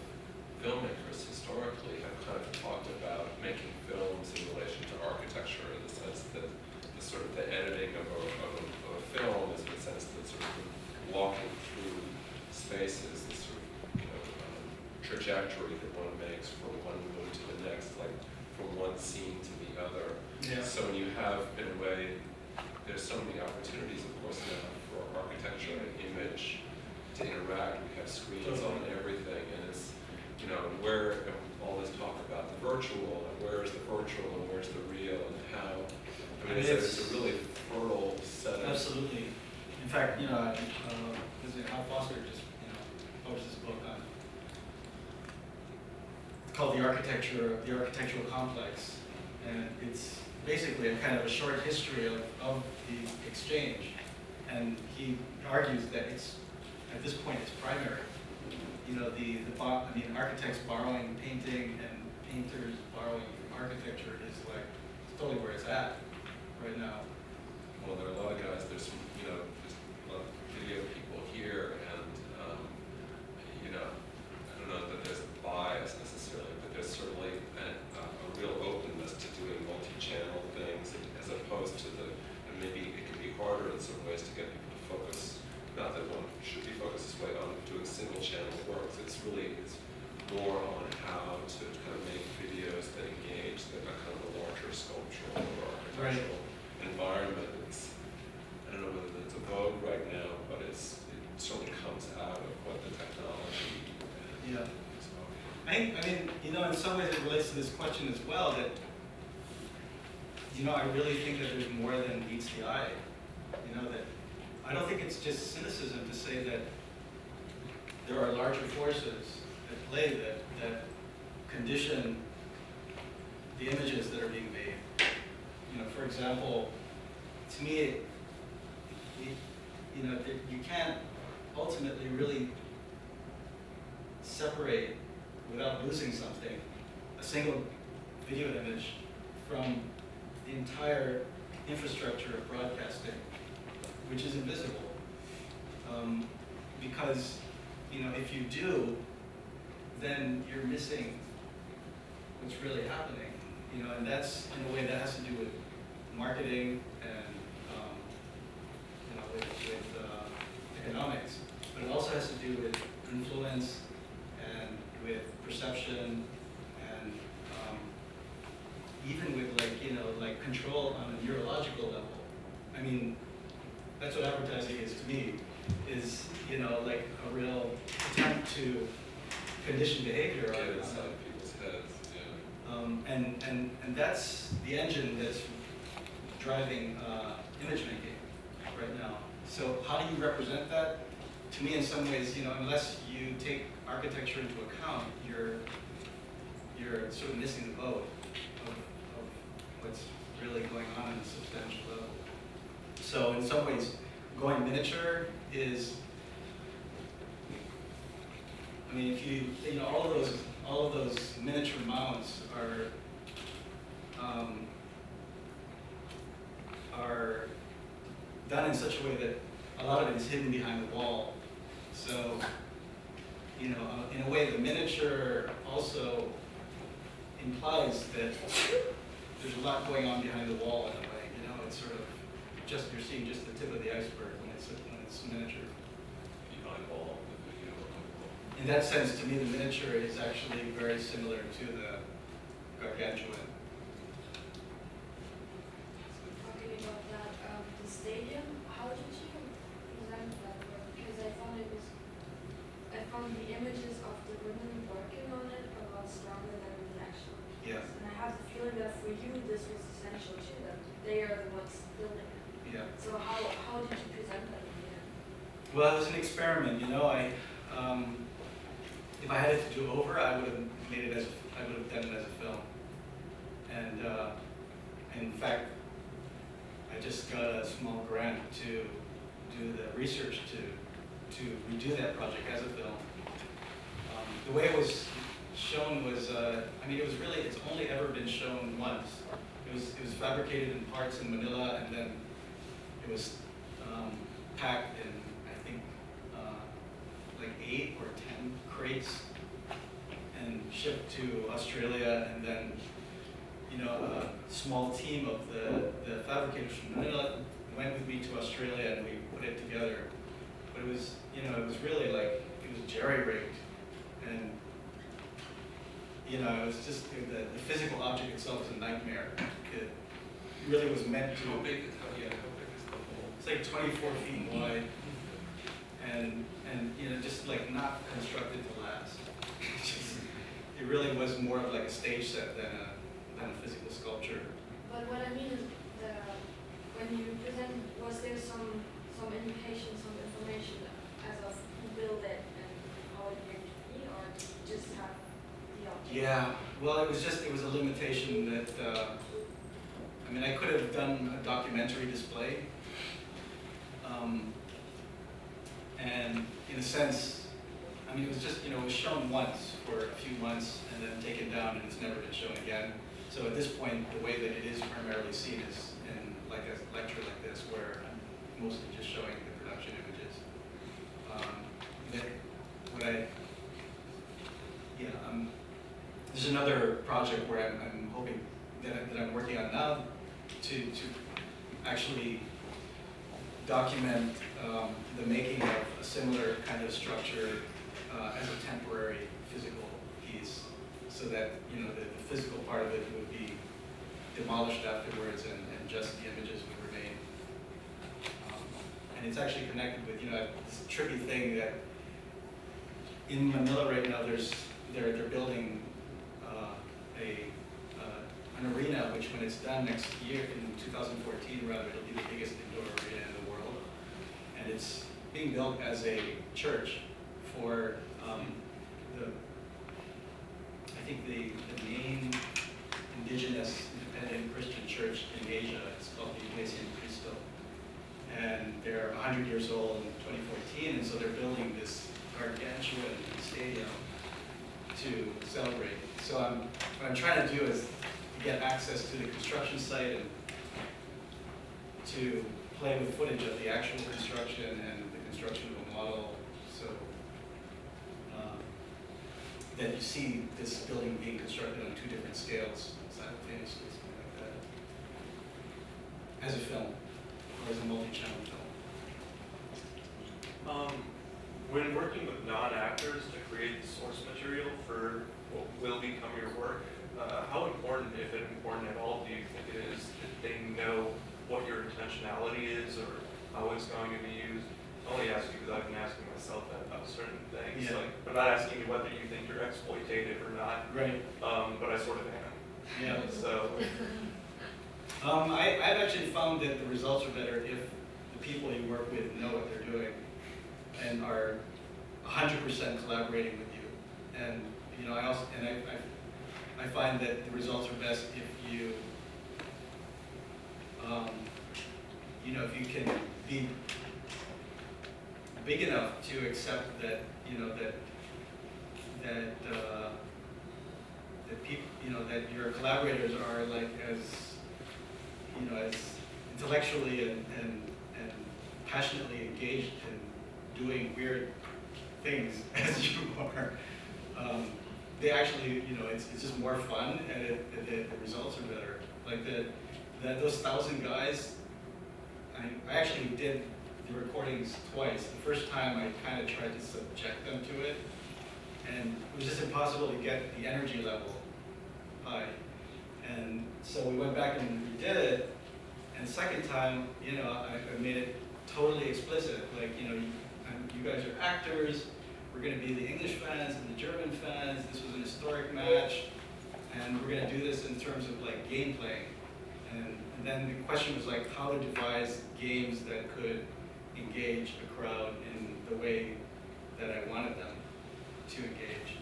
filmmakers historically have kind of talked about making films in relation to architecture, in the sense that the sort of the editing of a film is in the sense that sort of walking through spaces, this sort of, you know, trajectory that one makes from one mood to the next, like from one scene to the other. Yeah. So when you have, in a way, there's so many opportunities, of course, now for architecture and image to interact. We have screens on everything, and it's, you know, where all this talk about the virtual, and where's the virtual, and where's the real, and how. I mean, it's a really fertile set of. Absolutely. In fact, you know, Al Foster just, you know, published this book on, it's called The Architectural Complex, and it's basically a kind of a short history of the exchange, and he argues that it's, at this point, it's primary. You know, architects borrowing painting and painters borrowing from architecture is like, it's totally where it's at right now. Well, there are a lot of guys, there's some, you know, there's a lot of video people here, and, you know, I don't know that there's a bias necessarily, but there's certainly a real openness to doing multi-channel things as opposed to and maybe it can be harder in some ways to get people to focus, not that one should be focused this way on doing single channel works. It's more on how to kind of make videos that engage that are kind of a larger sculptural or architectural environment. I don't know whether it's a vogue right now, but it certainly comes out of what the technology. Yeah. I mean, you know, in some ways it relates to this question as well, that, you know, I really think that there's more than meets the eye. You know, that I don't think it's just cynicism to say that there are larger forces at play that condition the images that are being made. You know, for example, to me, you know, you can't ultimately really separate, without losing something, a single video image from the entire infrastructure of broadcasting, which is invisible. Because, you know, if you do, then you're missing what's really happening. You know, and that's, in a way, that has to do with marketing and, you know, with economics. But it also has to do with influence and with perception and even with, like, you know, like control on a neurological level. I mean, that's what advertising is to me, is, you know, like a real attempt to condition behavior. Get inside people's heads, yeah. And that's the engine that's driving image making right now. So how do you represent that? To me, in some ways, you know, unless you take architecture into account, you're sort of missing the boat of what's really going on at a substantial level. So in some ways, going miniature is, I mean, if you know, all of those miniature mounts are done in such a way that a lot of it is hidden behind the wall. So, you know, in a way, the miniature also implies that there's a lot going on behind the wall in a way. You know, it's sort of just, you're seeing just the tip of the iceberg when it's miniature. Behind all the video. In that sense, to me, the miniature is actually very similar to the gargantuan. Talking about that, the stadium, how did you present that work? Because I found the images of the women working on it a lot stronger than the actual pieces. Yeah. And I have the feeling that for you, this was essential too, that they are the ones building it. Yeah. So how did you present that in the end? Well, it was an experiment. You know, if I had it to do over, I would have done it as a film. And in fact, I just got a small grant to do the research to redo that project as a film. The way it was shown was, I mean, it's only ever been shown once. It was fabricated in parts in Manila, and then it was packed in, I think, like 8 or 10 crates and shipped to Australia, and then, you know, a small team of the fabricators from Manila went with me to Australia, and we put it together. But it was, you know, it was really like, it was jerry-rigged, and you know, it was just, the physical object itself was a nightmare. It really was meant to. How big is the hole? It's like 24 feet wide, and you know, just like not constructed to last. It really was more of like a stage set than a physical sculpture. But what I mean is, when you present, was there some indication, some information as of who built it and how it came to be, or just have the object? Yeah, well, it was a limitation that, I mean, I could have done a documentary display. And in a sense, I mean, it was just, you know, it was shown once for a few months and then taken down, and it's never been shown again. So at this point, the way that it is primarily seen is in like a lecture like this, where I'm mostly just showing the production images. There's another project where I'm hoping that I'm working on now to actually document the making of a similar kind of structure as a temporary physical piece, so that, you know, the physical part of it would be demolished afterwards, and just the images would remain. And it's actually connected with, you know, this tricky thing that in Manila right now, they're building an arena, which when it's done next year, in 2014 rather, it'll be the biggest indoor arena in the world. And it's being built as a church for I think the main indigenous independent Christian church in Asia. It's called the Iglesia en Cristo. And they're 100 years old in 2014, and so they're building this gargantuan stadium to celebrate. So what I'm trying to do is get access to the construction site and to play with footage of the actual construction and the construction of a model, so that you see this building being constructed on 2 different scales simultaneously, something like that, as a film, or as a multi-channel film. When working with non-actors to create the source material for what will become your work, how important, if important at all, do you think it is that they know what your intentionality is or how it's going to be used? I only ask you because I've been asking myself that about certain things. Yeah. Like, I'm not asking you whether you think you're exploitative or not, Right. but I sort of am. Yeah. So, I've actually found that the results are better if the people you work with know what they're doing and are 100% collaborating with you. And you know, I find that the results are best if you, you know, if you can be big enough to accept that, you know, that people, you know, that your collaborators are like as, you know, as intellectually and passionately engaged in doing weird things as you are. They actually, you know, it's just more fun, and the results are better. Like those 1,000 guys, I actually did the recordings twice. The first time I kind of tried to subject them to it, and it was just impossible to get the energy level high. And so we went back and redid it, and the second time, you know, I made it totally explicit. Like, you know, you guys are actors, we're going to be the English fans and the German fans, this was an historic match, and we're going to do this in terms of like gameplay. And then the question was like how to devise games that could engage a crowd in the way that I wanted them to engage.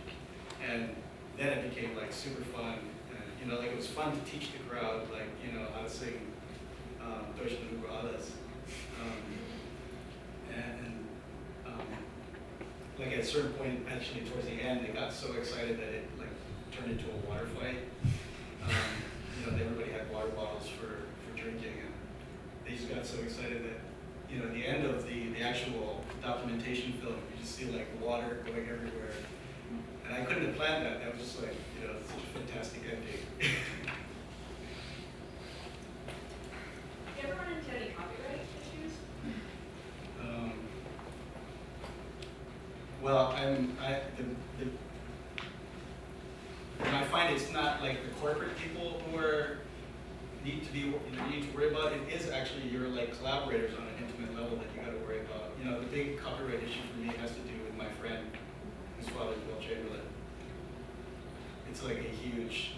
And then it became like super fun. And, you know, like it was fun to teach the crowd, like, you know, how to sing Deutschland über alles. Like at a certain point, actually towards the end, they got so excited that it like turned into a water fight. You know, everybody had water bottles for drinking, and they just got so excited that, you know, at the end of the actual documentation film, you just see like water going everywhere. And I couldn't have planned that. That was just like, you know, such a fantastic ending. Do you ever run into any copyright issues? Well, my find it's not like the corporate people who are need to worry about. It is actually your like collaborators on an intimate level that you got to worry about. You know, the big copyright issue for me has to do with my friend, whose father's Will Chamberlain. It's like a huge,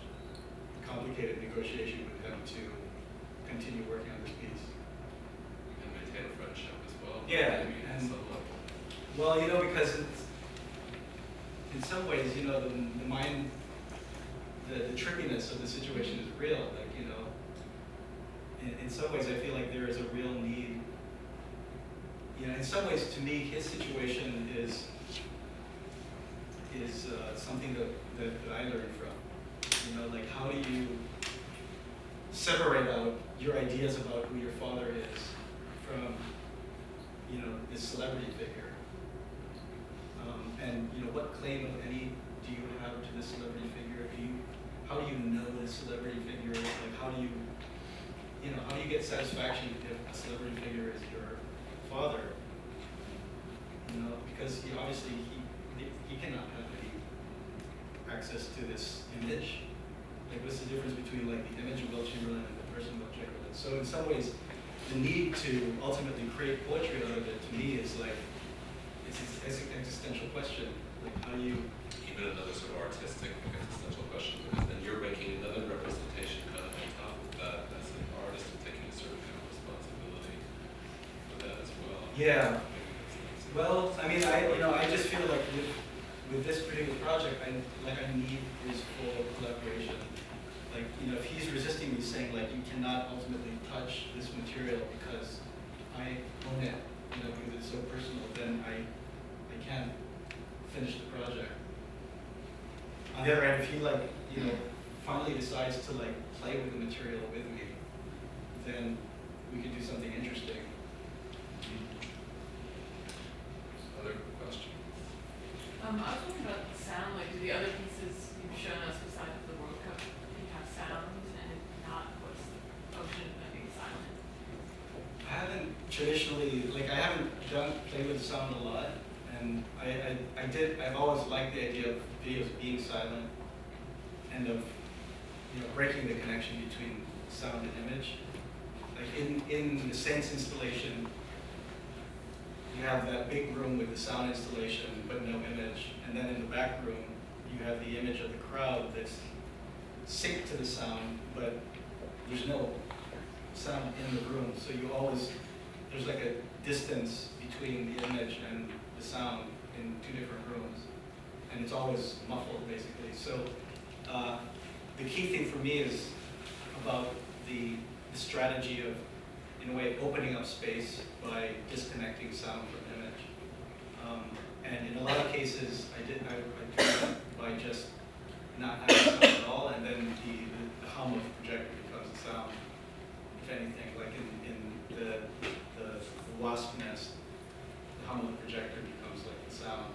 complicated negotiation with him to continue working on this piece. And maintain a friendship as well. Yeah, Maybe at and- some level. Well, you know, because it's, in some ways, you know, the mind, the trippiness of the situation is real. Like, you know, in some ways, I feel like there is a real need. You know, in some ways, to me, his situation is something that I learned from. You know, like how do you separate out your ideas about who your father is from, you know, this celebrity figure? And you know, what claim of any do you have to this celebrity figure? How do you know this celebrity figure? Like, how do you get satisfaction if a celebrity figure is your father? You know, because obviously he cannot have any access to this image. Like, what's the difference between like the image of Will Chamberlain and the person Will Chamberlain? So in some ways, the need to ultimately create poetry out of it, to me, is like, it's an existential question. Like, how do you... Even another sort of artistic existential question, because then you're making another representation kind of on top of that as an artist and taking a certain kind of responsibility for that as well. Yeah. Maybe that's- Well, I mean, I just feel like with this particular project, I need his full collaboration. Like, you know, if he's resisting me saying like, you cannot ultimately touch this material because I own it, you know, because it's so personal, then I can't finish the project. On the other hand, if he like, you know, finally decides to like play with the material with me, then we could do something interesting. Other questions? I was wondering about the sound, like, do the other pieces you've shown us besides the World Cup, do you have sound, and if not, what's the function of being silent? I haven't traditionally, like, I haven't played with sound a lot, and I've always liked the idea of videos being silent and of, you know, breaking the connection between sound and image. Like in the Sense installation, you have that big room with the sound installation but no image, and then in the back room, you have the image of the crowd that's synced to the sound, but there's no sound in the room, so there's like a distance between the image and the sound in two different rooms, and it's always muffled basically. So the key thing for me is about the strategy of, in a way, opening up space by disconnecting sound from image. And in a lot of cases, I do that by just not having sound at all, and then the hum of the projector becomes the sound. If anything, like in the wasp nest, the hum of the projector becomes like the sound.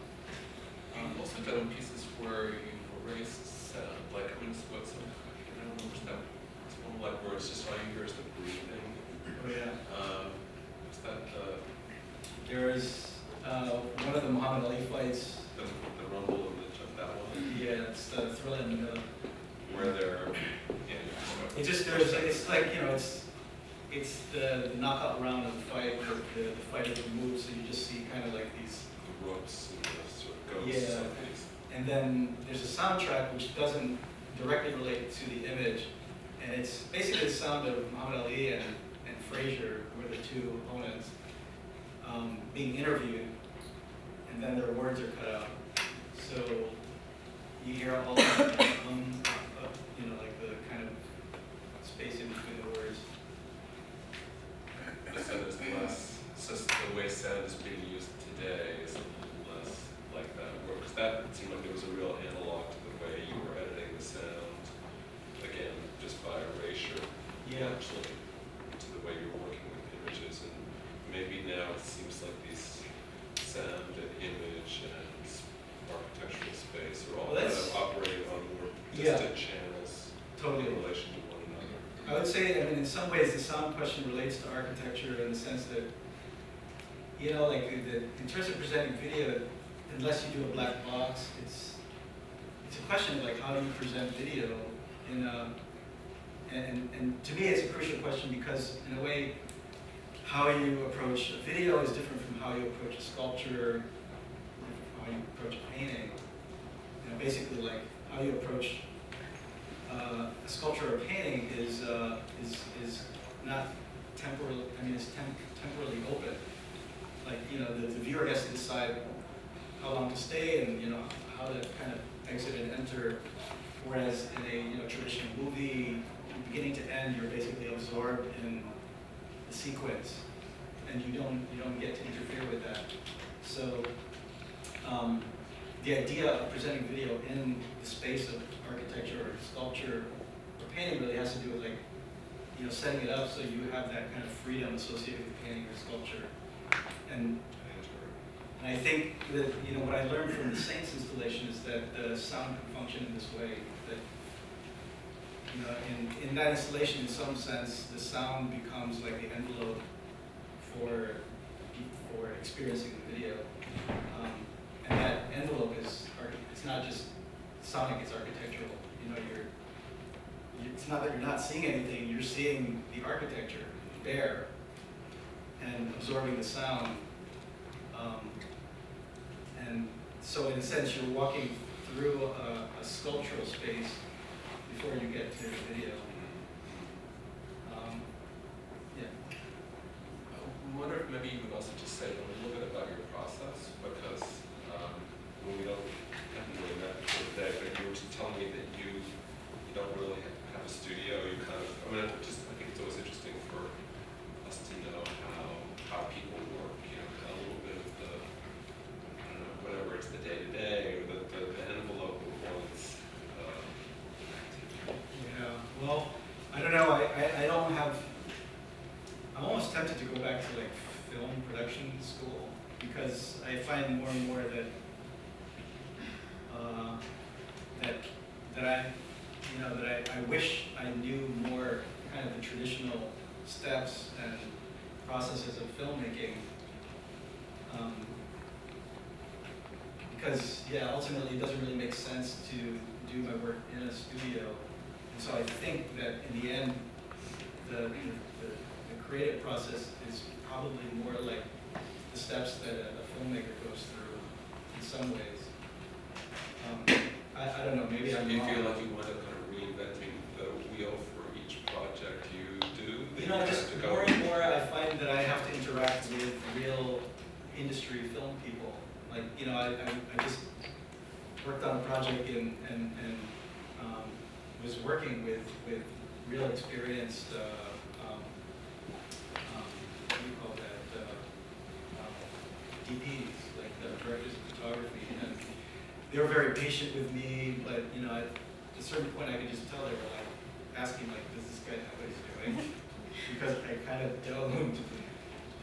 You've also done pieces where you've erased sound, like what's some, I don't know, there's one like where it's just all you hear is the breathing. Oh yeah. Is that There is one of the Muhammad Ali fights. the rumble of that one? Yeah, it's the Thrilla in the middle. Where they're, It's like, you know, it's the knockout round of the fight where the fighter moves, so you just see kind of like these. the ropes and the sort of ghosts Yeah. of these. And then there's a soundtrack which doesn't directly relate to the image, and it's basically the sound of Muhammad Ali and Frazier, who are the two opponents, being interviewed, and then their words are cut out. So you hear all the, you know, like the kind of space in between the words. So there's less, so the way sound is being used today is a little less like that. Because that seemed like it was a real analog to the way you were editing the sound, again, just by erasure, Yeah. actually, to the way you're working with images. And maybe now it seems like these sound and image and architectural space are all Well, kind that's- of operating on more Yeah. distant channels Totally. in relation to one another. I would say, I mean, in some ways, the sound question relates to architecture in the sense that, you know, like in terms of presenting video, unless you do a black box, it's it's a question of like how do you present video in a, and to me it's a crucial question because in a way, how you approach a video is different from how you approach a sculpture, different from how you approach a painting. You know, basically like how you approach a sculpture or painting is not temporal. I mean, it's temporally open. Like you know, the viewer gets to decide how long to stay and you know how to kind of exit and enter. Whereas in a traditional movie, beginning to end, you're basically absorbed in the sequence, and you don't get to interfere with that. So the idea of presenting video in the space of architecture or sculpture or painting really has to do with like you know setting it up so you have that kind of freedom associated with painting or sculpture. And I think that you know what I learned from the Saints installation is that the sound can function in this way. That you know, in that installation, in some sense, the sound becomes like the envelope for experiencing the video, and that envelope is it's not just sonic; it's architectural. You know, it's not that you're not seeing anything; you're seeing the architecture there and absorbing the sound. And so in a sense, you're walking through a sculptural space before you get to the video. Yeah. I wonder if maybe you would also just say a little bit about your process, because when we don't haven't really met before today, but you were just telling me that you don't really have a studio. You kind of, I mean, I think it's always interesting for us to know how people work. You know, kind of a little bit of the, I don't know, whatever it's the day to day or the envelope of one's activity. Yeah. Well, I don't know. I don't have. I'm almost tempted to go back to like film production school because I find more and more that I wish I knew more kind of the traditional steps and processes of filmmaking. Because yeah, ultimately it doesn't really make sense to do my work in a studio. And so I think that in the end, the creative process is probably more like the steps that a filmmaker goes through in some ways. I don't know, maybe I'm Do you wrong. feel like you wind up kind of reinventing the wheel for each project you do? You know, just more and more I find that I have to interact with real industry film people. Like, you know, I just worked on a project and was working with real experienced, what do you call that, DPs, like the directors of photography. And they were very patient with me, but, you know, at a certain point I could just tell they were like asking, like, does this guy know what he's doing? Because I kind of don't.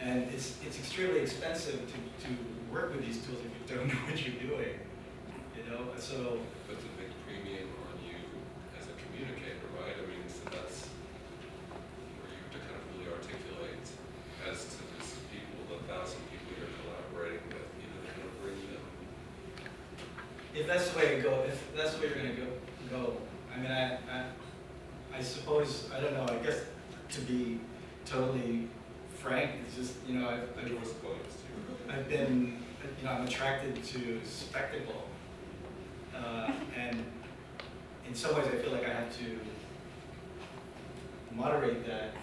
And it's extremely expensive to work with these tools if you don't know what you're doing, you know? So Puts a big premium on you as a communicator, right? I mean, so that's where you have to kind of really articulate as to these people, the 1,000 people you're collaborating with, you know, kind of bring them. if that's the way it go, if that's the way you're gonna go, I mean, I suppose, I don't know, I guess to be totally frank, it's just, you know, I've been, you know, I'm attracted to spectacle, and in some ways I feel like I have to moderate that,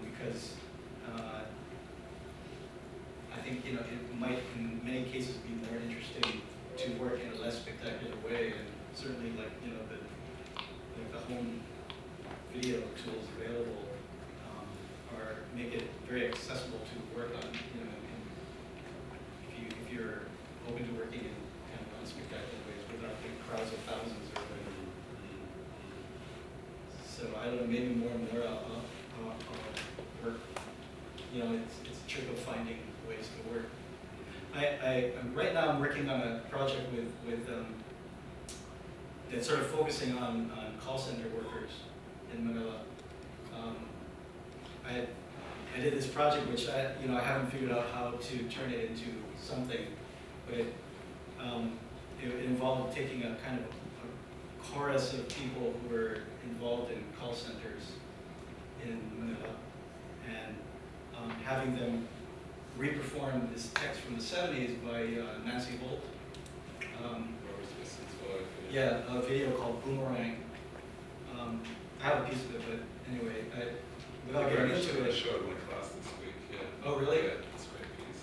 because I think, you know, it might in many cases be more interesting to work in a less spectacular way, and certainly like, you know, the home video tools available are make it very accessible to work on, you know, if you're open to working in kind of unspectacular ways without big crowds of thousands or whatever. So I don't know, maybe more and more I'll work, you know, it's a trick of finding ways to work. Right now I'm working on a project with that's sort of focusing on call center workers in Manila. I did this project which I haven't figured out how to turn it into something, but it involved taking a kind of chorus of people who were involved in call centers in Manila, and having them reperform this text from the 70s by Nancy Holt. Robert Smithson's wife. Yeah, a video called Boomerang. I have a piece of it, but anyway, without getting into I it. showed in my class this week, yeah. Oh, really? Yeah, it's a great piece.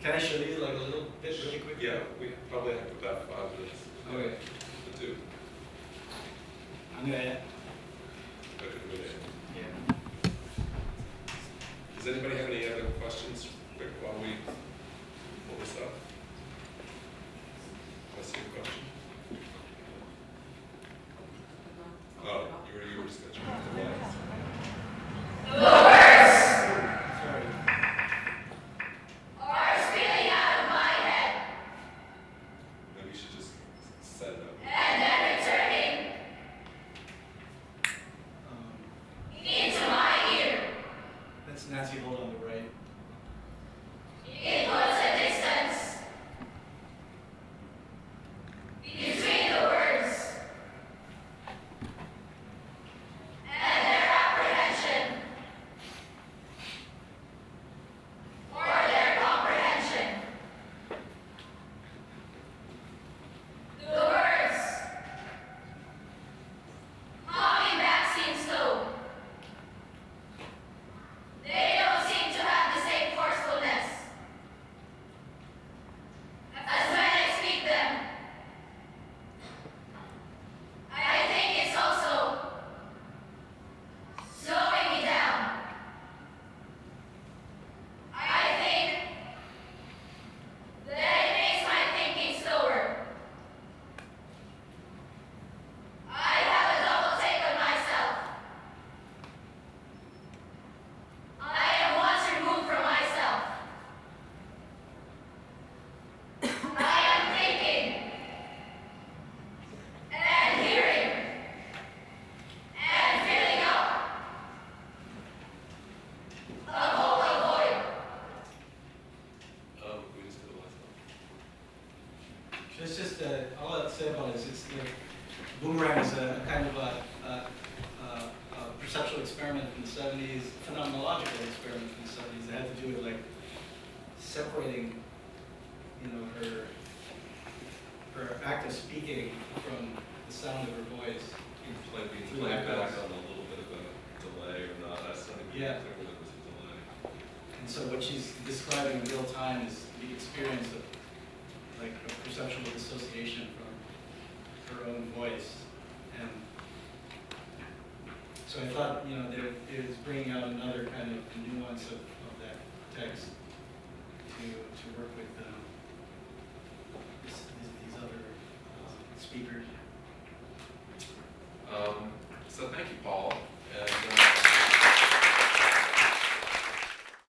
Can I show you like a little bit really quick? Yeah, we probably have about 5 minutes. Okay. To do. I'm gonna. I could read it. Yeah. Does anybody have any other questions quick while we pull this up? I see a question. Oh, you were just going to try to Sorry. maybe you should just set it up. That's Nancy Holt on the right. We just did the last one. It's just all I'd say about it is it's like Boomerang is a kind of a perceptual experiment from the 70s, phenomenological experiment from the 70s that had to do with like separating, you know, her act of speaking from the sound of her voice. Like being Through played back echoes. on a little bit of a delay or not. That's not even Yeah. clear whether it was a delay. And so what she's describing in real time is the experience of like a perceptual dissociation from her own voice. And so I thought, you know, that it was bringing out another kind of nuance of that text to work with these other speakers. So thank you, Paul.